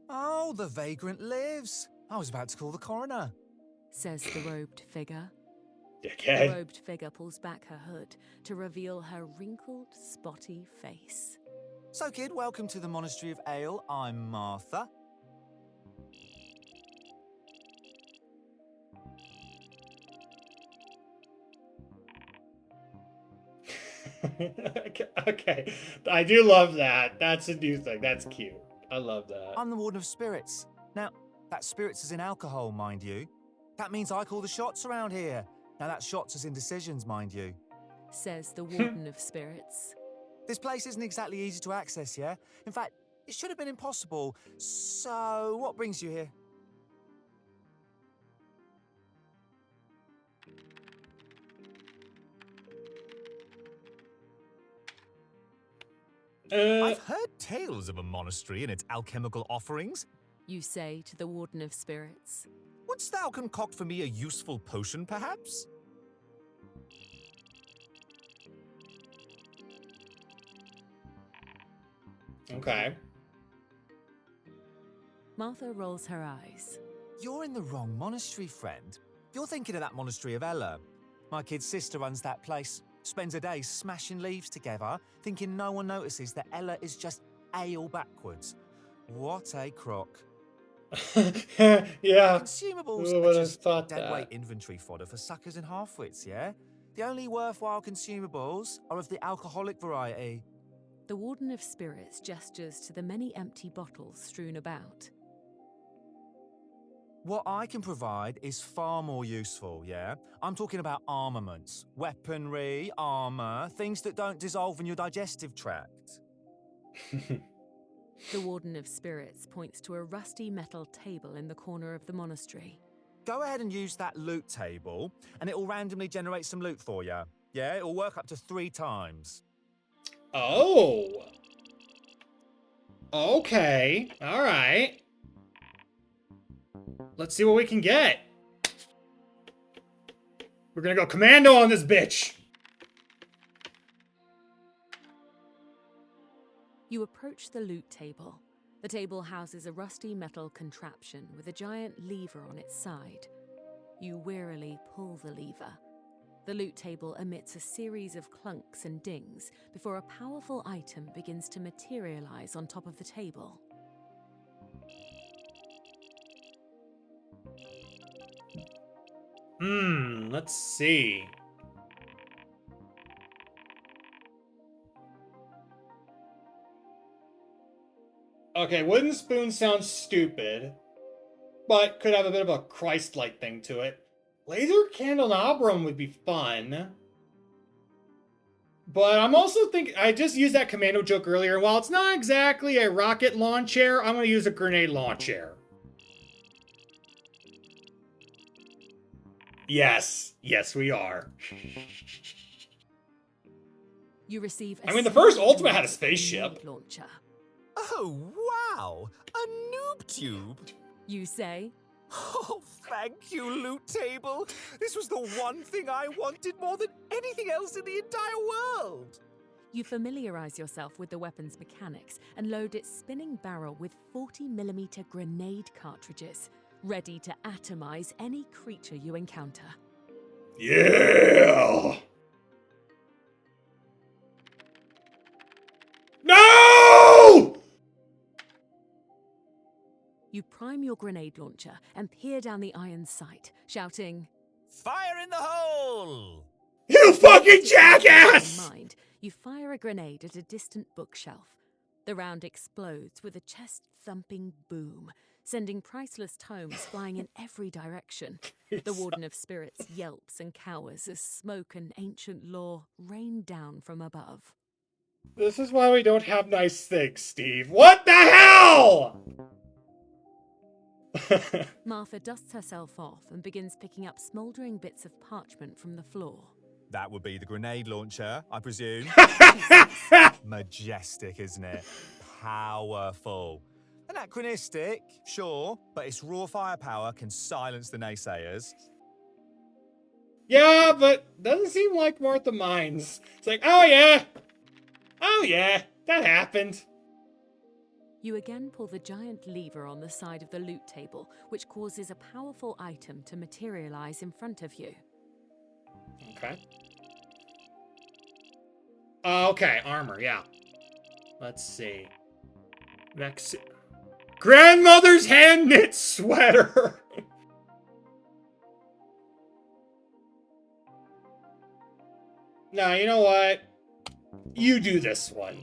Oh, the vagrant lives. I was about to call the coroner, says the robed figure. Dickhead. The robed figure pulls back her hood to reveal her wrinkled, spotty face. So, kid, welcome to the Monastery of Ale. I'm Martha. Okay, I do love that. That's a new thing. That's cute. I love that. I'm the Warden of Spirits. Now, that spirits is in alcohol, mind you. That means I call the shots around here. Now, that shots is in decisions, mind you. Says the Warden of Spirits. This place isn't exactly easy to access, yeah? In fact, it should have been impossible. So, what brings you here? I've heard tales of a monastery and its alchemical offerings. You say to the Warden of Spirits. Wouldst thou concoct for me a useful potion, perhaps? Okay. Martha rolls her eyes. You're in the wrong monastery, friend. You're thinking of that monastery of Ella. My kid's sister runs that place. Spends her days smashing leaves together, thinking no one notices that Ella is just ale backwards. What a crock. Yeah. Consumables Who are would have just thought deadweight that? inventory fodder for suckers and halfwits, yeah? The only worthwhile consumables are of the alcoholic variety. The Warden of Spirits gestures to the many empty bottles strewn about. What I can provide is far more useful, yeah? I'm talking about armaments, weaponry, armor, things that don't dissolve in your digestive tract. The Warden of Spirits points to a rusty metal table in the corner of the monastery. Go ahead and use that loot table, and it will randomly generate some loot for you. Yeah, it will work up to 3 times. Oh. Okay. All right. Let's see what we can get. We're gonna go commando on this bitch. You approach the loot table. The table houses a rusty metal contraption with a giant lever on its side. You wearily pull the lever. The loot table emits a series of clunks and dings before a powerful item begins to materialize on top of the table. Let's see. Okay, wooden spoon sounds stupid, but could have a bit of a Christ-like thing to it. Laser candelabrum would be fun. But I'm also thinking, I just used that commando joke earlier, and while it's not exactly a rocket launcher, I'm going to use a grenade launcher. Yes, we are. You receive I mean, the first Ultimate had a spaceship. Launcher. Oh, wow! A noob tube! You say, Oh, thank you, loot table! This was the one thing I wanted more than anything else in the entire world! you familiarize yourself with the weapon's mechanics and load its spinning barrel with 40mm grenade cartridges, ready to atomize any creature you encounter. Yeah! No! You prime your grenade launcher and peer down the iron sight, shouting, Fire in the hole! You fucking jackass! In mind, you fire a grenade at a distant bookshelf. The round explodes with a chest-thumping boom, sending priceless tomes flying in every direction. The Warden of Spirits yelps and cowers as smoke and ancient lore rain down from above. This is why we don't have nice things, Steve. What the hell?! Martha dusts herself off and begins picking up smouldering bits of parchment from the floor. That would be the grenade launcher, I presume. Majestic, isn't it? Powerful. Anachronistic, sure, but its raw firepower can silence the naysayers. Yeah, but doesn't seem like Martha minds. It's like, oh yeah, that happened. You again pull the giant lever on the side of the loot table, which causes a powerful item to materialize in front of you. Okay. Okay, armor, yeah. Let's see. Grandmother's hand-knit sweater! Nah, you know what? You do this one.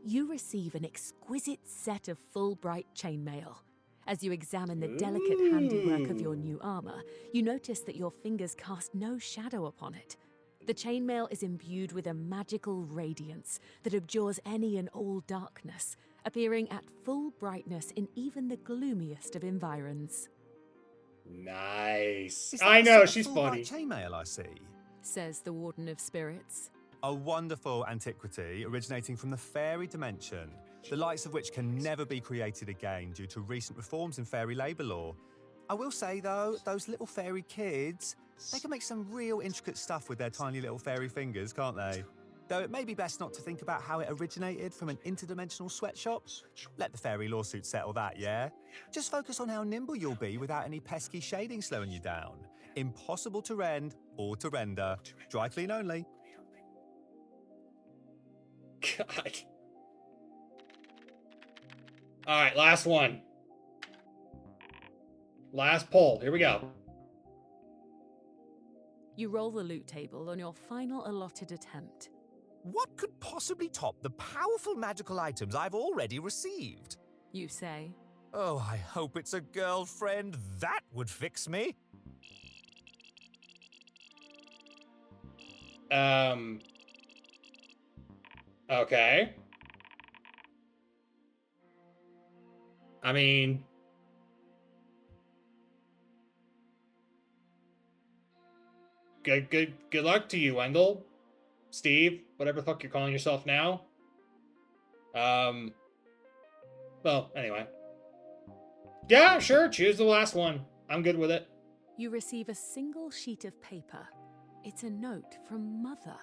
You receive an exquisite set of full bright chainmail. As you examine the delicate handiwork of your new armor, you notice that your fingers cast no shadow upon it. The chainmail is imbued with a magical radiance that abjures any and all darkness, appearing at full brightness in even the gloomiest of environs. Nice. Is that I a know, set of she's full funny. bright chainmail, I see. Says the Warden of Spirits. A wonderful antiquity originating from the fairy dimension, the likes of which can never be created again due to recent reforms in fairy labour law. I will say, though, those little fairy kids, they can make some real intricate stuff with their tiny little fairy fingers, can't they? Though it may be best not to think about how it originated from an interdimensional sweatshop. Let the fairy lawsuit settle that, yeah? Just focus on how nimble you'll be without any pesky shading slowing you down. Impossible to rend or to render. Dry clean only. God. Alright, last one. Last pull. Here we go. You roll the loot table on your final allotted attempt. What could possibly top the powerful magical items I've already received? You say, Oh, I hope it's a girlfriend. That would fix me. Okay. I mean, good luck to you, Wendell. Steve, whatever the fuck you're calling yourself now. Well, anyway. Yeah, sure, choose the last one. I'm good with it. you receive a single sheet of paper. It's a note from Mother.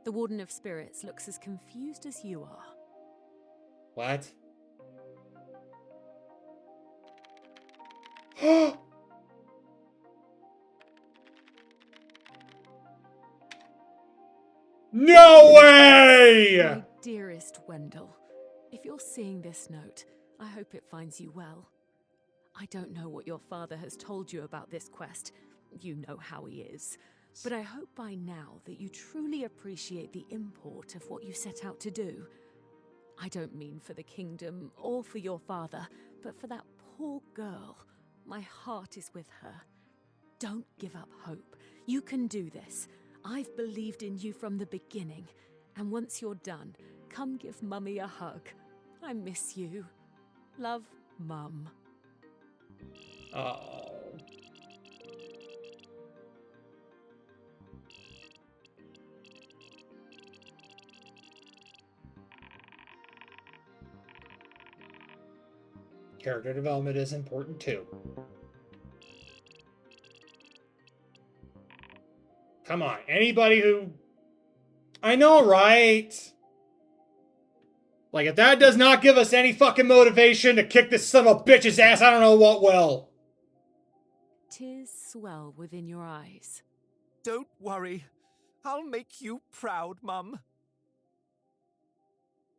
The Warden of Spirits looks as confused as you are. What? No way! My dearest Wendell, if you're seeing this note, I hope it finds you well. I don't know what your father has told you about this quest. You know how he is. But I hope by now that you truly appreciate the import of what you set out to do. I don't mean for the kingdom or for your father, but for that poor girl. My heart is with her. Don't give up hope. You can do this. I've believed in you from the beginning. And once you're done, come give Mummy a hug. I miss you. Love, Mum. Oh. Character development is important too. Come on, anybody who... I know, right? Like, if that does not give us any fucking motivation to kick this son of a bitch's ass, I don't know what will. Tears swell within your eyes. Don't worry. I'll make you proud, Mum.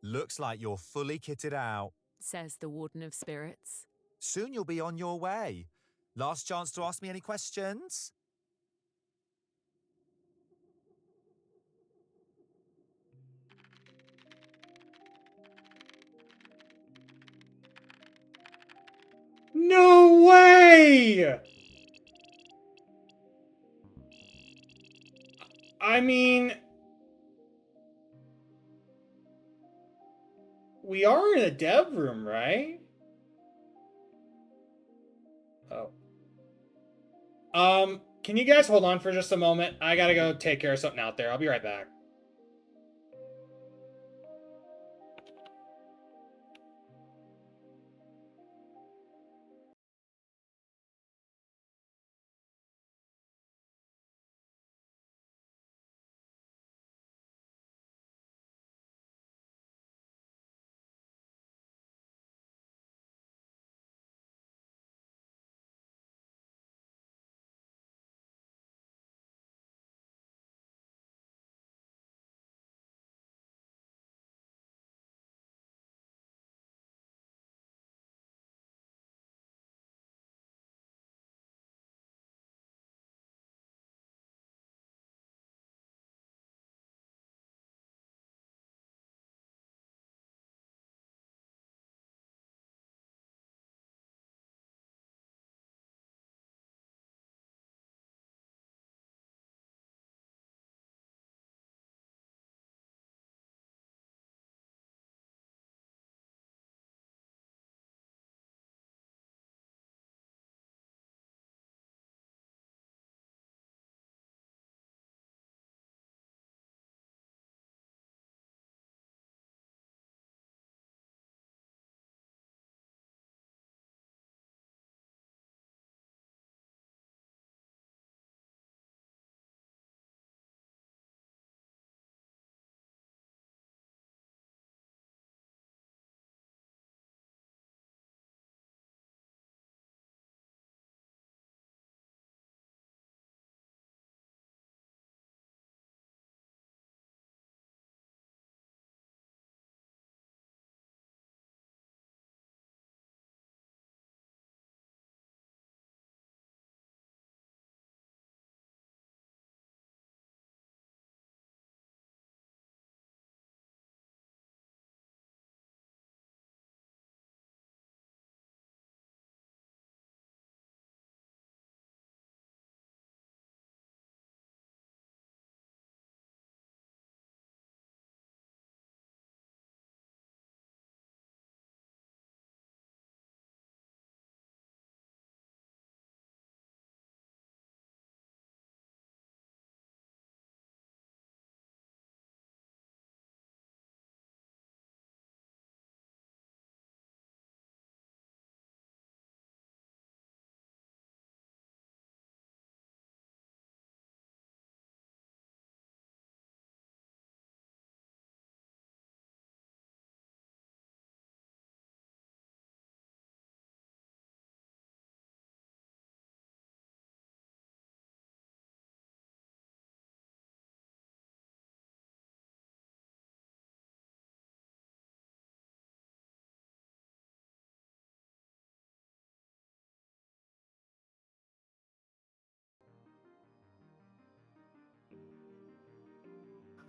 Looks like you're fully kitted out. Says the Warden of Spirits. Soon you'll be on your way. Last chance to ask me any questions? No way! I mean... We are in a dev room, right? Oh. Can you guys hold on for just a moment? I gotta go take care of something out there. I'll be right back.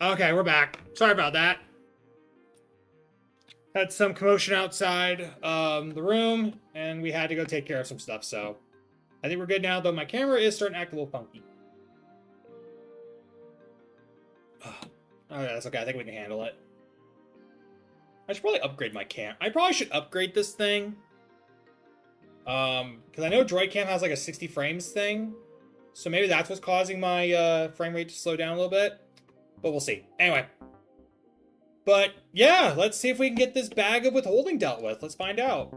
Okay, we're back. Sorry about that. Had some commotion outside the room, and we had to go take care of some stuff, so I think we're good now, though my camera is starting to act a little funky. Okay, that's okay. I think we can handle it. I should probably upgrade my cam. I probably should upgrade this thing. Because I know Droidcam has like a 60 frames thing. So maybe that's what's causing my frame rate to slow down a little bit. But we'll see. Anyway. But yeah, let's see if we can get this bag of withholding dealt with. Let's find out.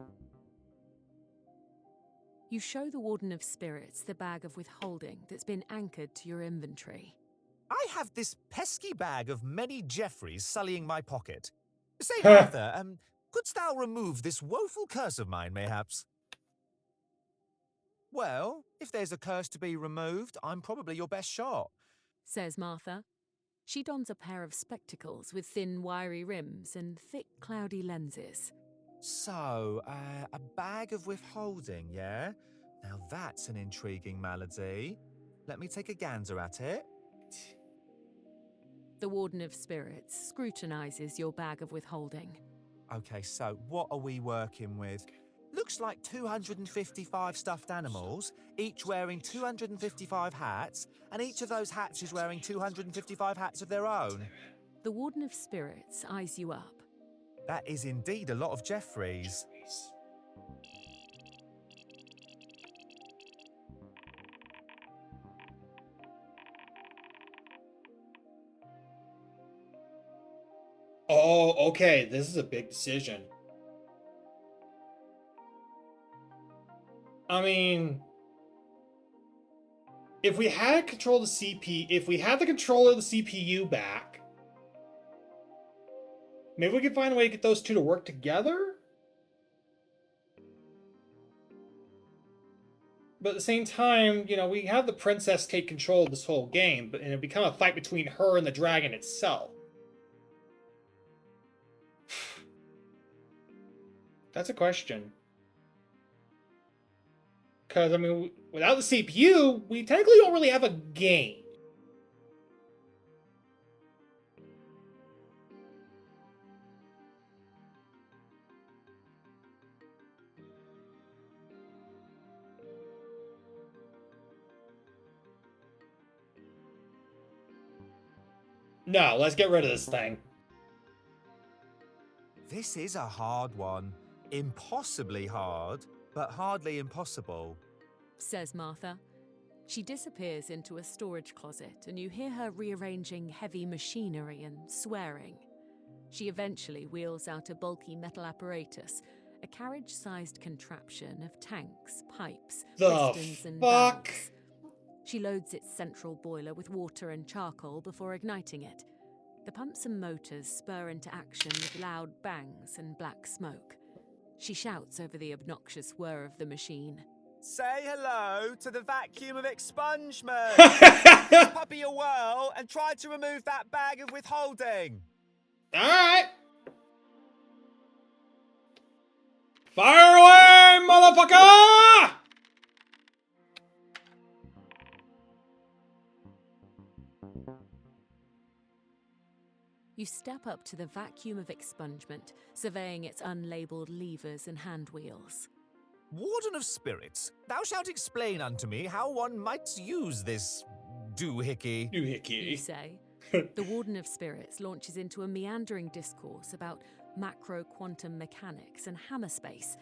You show the Warden of Spirits the bag of withholding that's been anchored to your inventory. I have this pesky bag of many Jeffreys sullying my pocket. Say, Arthur, couldst thou remove this woeful curse of mine, mayhaps? Well, if there's a curse to be removed, I'm probably your best shot, says Martha. She dons a pair of spectacles with thin, wiry rims and thick, cloudy lenses. So, a bag of withholding, yeah? Now that's an intriguing malady. Let me take a gander at it. The Warden of Spirits scrutinizes your bag of withholding. Okay, so what are we working with? Looks like 255 stuffed animals, each wearing 255 hats, and each of those hats is wearing 255 hats of their own. The Warden of Spirits eyes you up. That is indeed a lot of Jeffreys. Oh, okay. This is a big decision. I mean, if we had control of the if we had the control of the CPU back, maybe we could find a way to get those two to work together? But at the same time, you know, we have the princess take control of this whole game, and it become a fight between her and the dragon itself. That's a question. Because, I mean, without the CPU, we technically don't really have a game. No, let's get rid of this thing. This is a hard one. Impossibly hard, but hardly impossible, says Martha. She disappears into a storage closet and you hear her rearranging heavy machinery and swearing. She eventually wheels out a bulky metal apparatus, a carriage-sized contraption of tanks, pipes, pistons and valves. She loads its central boiler with water and charcoal before igniting it. The pumps and motors spur into action with loud bangs and black smoke. She shouts over the obnoxious whir of the machine. Say hello to the vacuum of expungement! Give puppy a whirl and try to remove that bag of withholding! Alright! Fire away, motherfucker! You step up to the vacuum of expungement, surveying its unlabeled levers and hand wheels. Warden of Spirits, thou shalt explain unto me how one might use this doohickey. You say. The Warden of Spirits launches into a meandering discourse about macro-quantum mechanics and hammer space.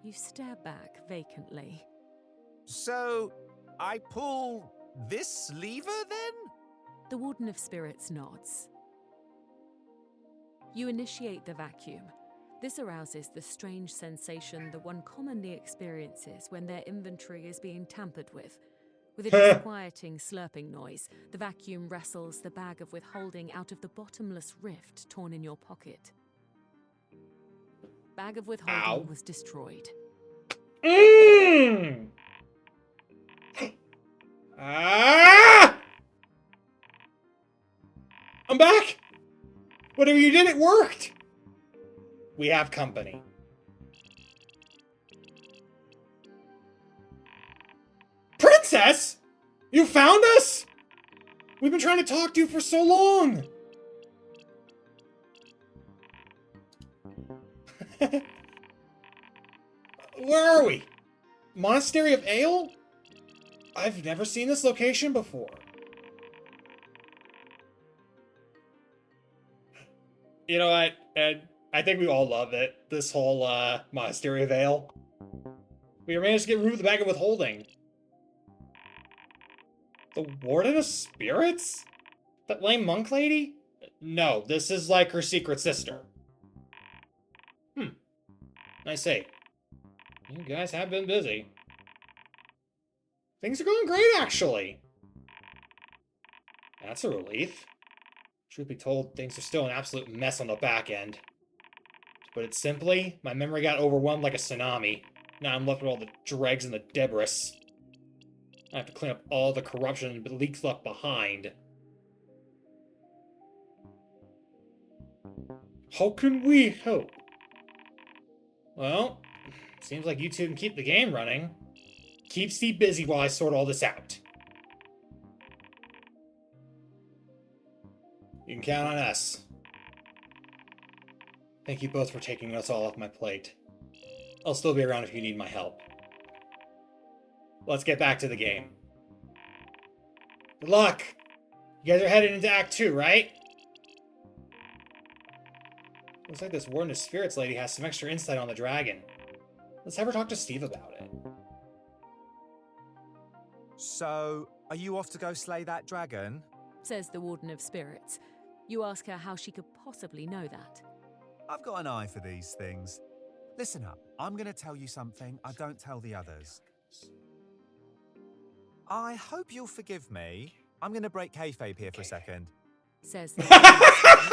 You stare back vacantly. So, I pull this lever then? The Warden of Spirits nods. You initiate the vacuum. This arouses the strange sensation that one commonly experiences when their inventory is being tampered with. With a disquieting slurping noise, the vacuum wrestles the bag of withholding out of the bottomless rift torn in your pocket. Bag of withholding was destroyed. I'm back! Whatever you did, it worked! We have company. Princess? You found us? We've been trying to talk to you for so long! Where are we? Monastery of Ale? I've never seen this location before. You know what? And I think we all love it. This whole Monastery of Ale. We managed to get rid of the bag of withholding. The Warden of Spirits? That lame monk lady? No, this is like her secret sister. I say, you guys have been busy. Things are going great, actually. That's a relief. Truth be told, things are still an absolute mess on the back end. To put it simply, my memory got overwhelmed like a tsunami. Now I'm left with all the dregs and the debris. I have to clean up all the corruption and leaks left behind. How can we help? Well, seems like you two can keep the game running. Keep Steve busy while I sort all this out. You can count on us. Thank you both for taking us all off my plate. I'll still be around if you need my help. Let's get back to the game. Good luck! You guys are headed into Act 2, right? Looks like this Warden of Spirits lady has some extra insight on the dragon. Let's have her talk to Steve about it. So, are you off to go slay that dragon? Says the Warden of Spirits. You ask her how she could possibly know that. I've got an eye for these things. Listen up, I'm going to tell you something I don't tell the others. I hope you'll forgive me. I'm going to break kayfabe here for a second. Says the Warden of Spirits.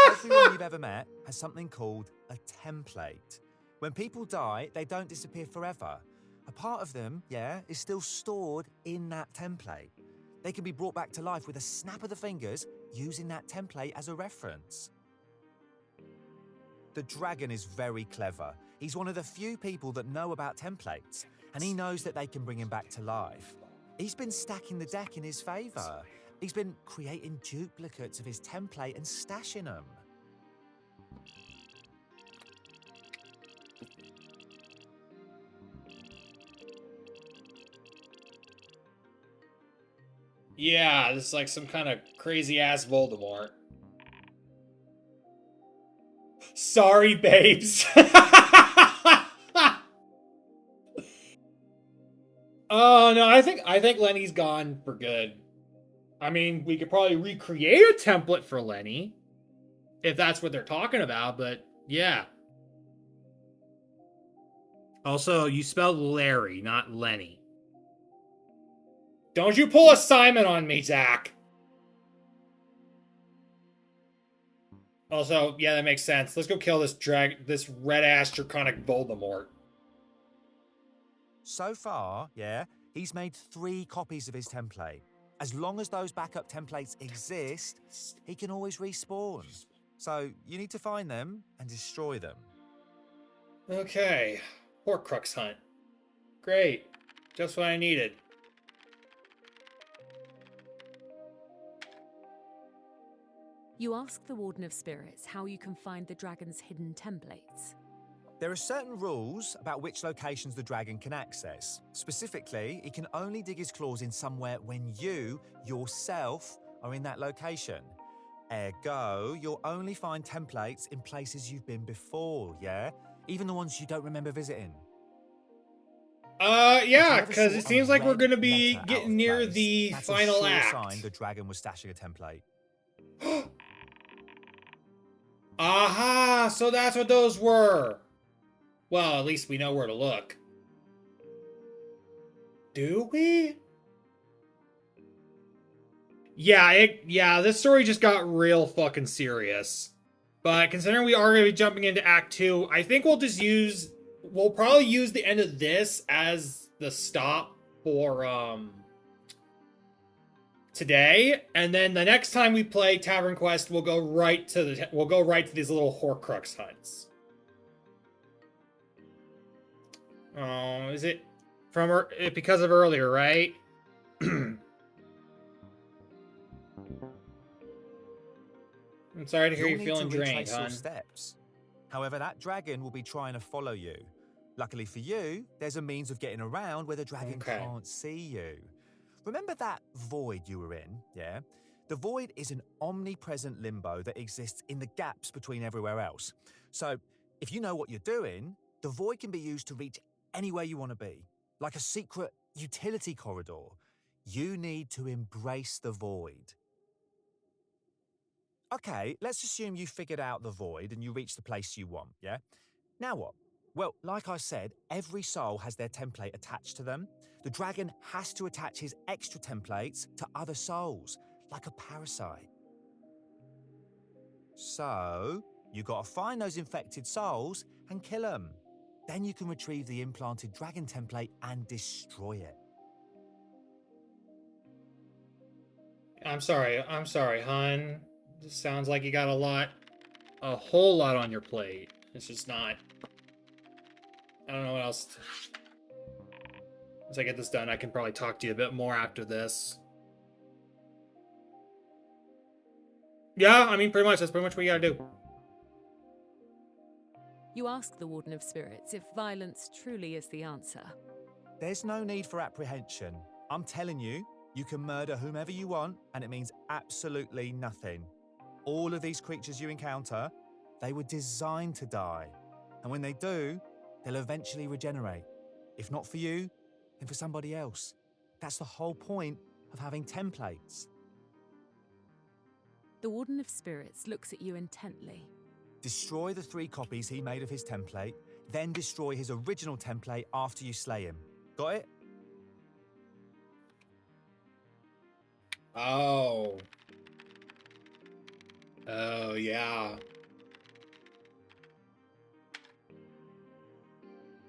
Everyone you've ever met has something called a template. When people die, they don't disappear forever. A part of them, is still stored in that template. They can be brought back to life with a snap of the fingers using that template as a reference. The dragon is very clever. He's one of the few people that know about templates, and he knows that they can bring him back to life. He's been stacking the deck in his favor. He's been creating duplicates of his template and stashing them. Yeah, this is like some kind of crazy-ass Voldemort. Sorry, babes. Oh, no, I think Lenny's gone for good. I mean, we could probably recreate a template for Lenny, if that's what they're talking about, but yeah. Also, you spelled Larry, not Lenny. Don't you pull a Simon on me, Zach. Also, yeah, that makes sense. Let's go kill this red-ass draconic Voldemort. So far, he's made 3 copies of his template. As long as those backup templates exist, he can always respawn. So you need to find them and destroy them. Okay, Horcrux hunt. Great, just what I needed. You ask the Warden of Spirits how you can find the dragon's hidden templates. There are certain rules about which locations the dragon can access. Specifically, he can only dig his claws in somewhere when you, yourself, are in that location. Ergo, you'll only find templates in places you've been before, even the ones you don't remember visiting. Yeah, because it seems like we're going to be getting near the final act. Sign the dragon was stashing a template. Aha! So that's what those were. Well, at least we know where to look. Do we? Yeah, this story just got real fucking serious. But considering we are going to be jumping into Act 2, I think we'll probably use the end of this as the stop for, today, and then the next time we play TavernQuest, we'll go right to these little Horcrux hunts. Oh, is it from because of earlier, right? I'm sorry to hear you feeling drained, hon. Steps. However, that dragon will be trying to follow you. Luckily for you, there's a means of getting around where the dragon Okay. can't see you. Remember that void you were in, yeah? The void is an omnipresent limbo that exists in the gaps between everywhere else. So, if you know what you're doing, the void can be used to reach anywhere you want to be, like a secret utility corridor. You need to embrace the void. Okay, let's assume you figured out the void and you reached the place you want, yeah? Now what? Well, like I said, every soul has their template attached to them. The dragon has to attach his extra templates to other souls, like a parasite. So, you gotta find those infected souls and kill them. Then you can retrieve the implanted dragon template and destroy it. I'm sorry, hon. This sounds like you got a whole lot on your plate. It's just not. I don't know what else. Once I get this done, I can probably talk to you a bit more after this. Yeah, I mean, pretty much. That's pretty much what you gotta do. You ask the Warden of Spirits if violence truly is the answer. There's no need for apprehension. I'm telling you, you can murder whomever you want, and it means absolutely nothing. All of these creatures you encounter, they were designed to die. And when they do, they'll eventually regenerate. If not for you, then for somebody else. That's the whole point of having templates. The Warden of Spirits looks at you intently. Destroy the 3 copies he made of his template, then destroy his original template after you slay him. Got it? Oh. Oh, yeah.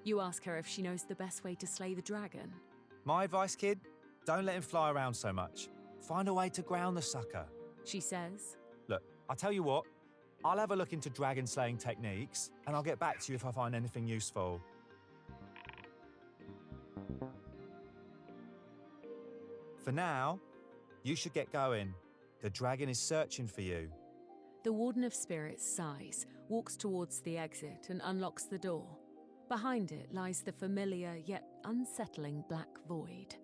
You ask her if she knows the best way to slay the dragon. My advice, kid, don't let him fly around so much. Find a way to ground the sucker. She says, Look, I'll tell you what, I'll have a look into dragon slaying techniques, and I'll get back to you if I find anything useful. For now, you should get going. The dragon is searching for you. The Warden of Spirits sighs, walks towards the exit and unlocks the door. Behind it lies the familiar yet unsettling black void.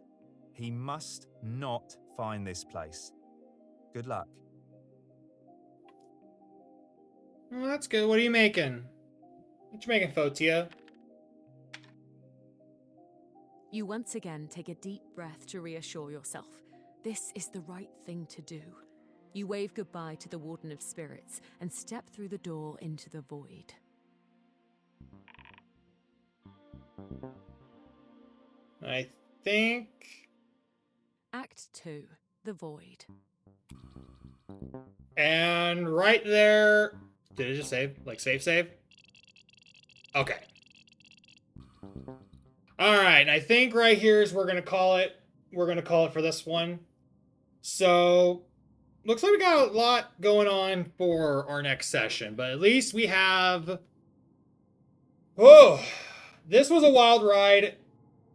He must not find this place. Good luck. Well, that's good. What are you making? What you making, Fotia? You once again take a deep breath to reassure yourself. This is the right thing to do. You wave goodbye to the Warden of Spirits and step through the door into the void. I think... Act 2, The Void. And right there... Did it just save? Like, save? Okay. Alright, I think right here is we're gonna call it for this one. So, looks like we got a lot going on for our next session, but at least we have... Oh, this was a wild ride,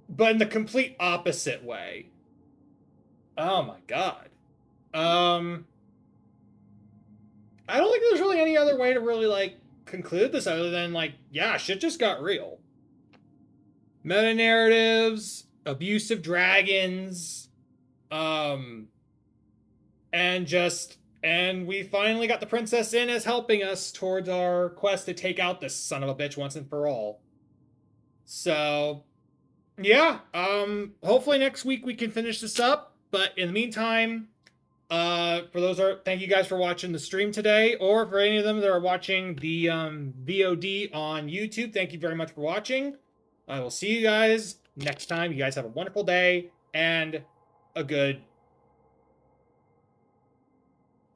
but in the complete opposite way. Oh my god. I don't think there's really any other way to really, like, conclude this other than, like, yeah, shit just got real. Meta-narratives, abusive dragons, and we finally got the princess in as helping us towards our quest to take out this son of a bitch once and for all. So, yeah, hopefully next week we can finish this up, but in the meantime, thank you guys for watching the stream today, or for any of them that are watching the VOD on YouTube, thank you very much for watching. I will see you guys next time. You guys have a wonderful day and a good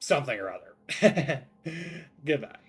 something or other. Goodbye.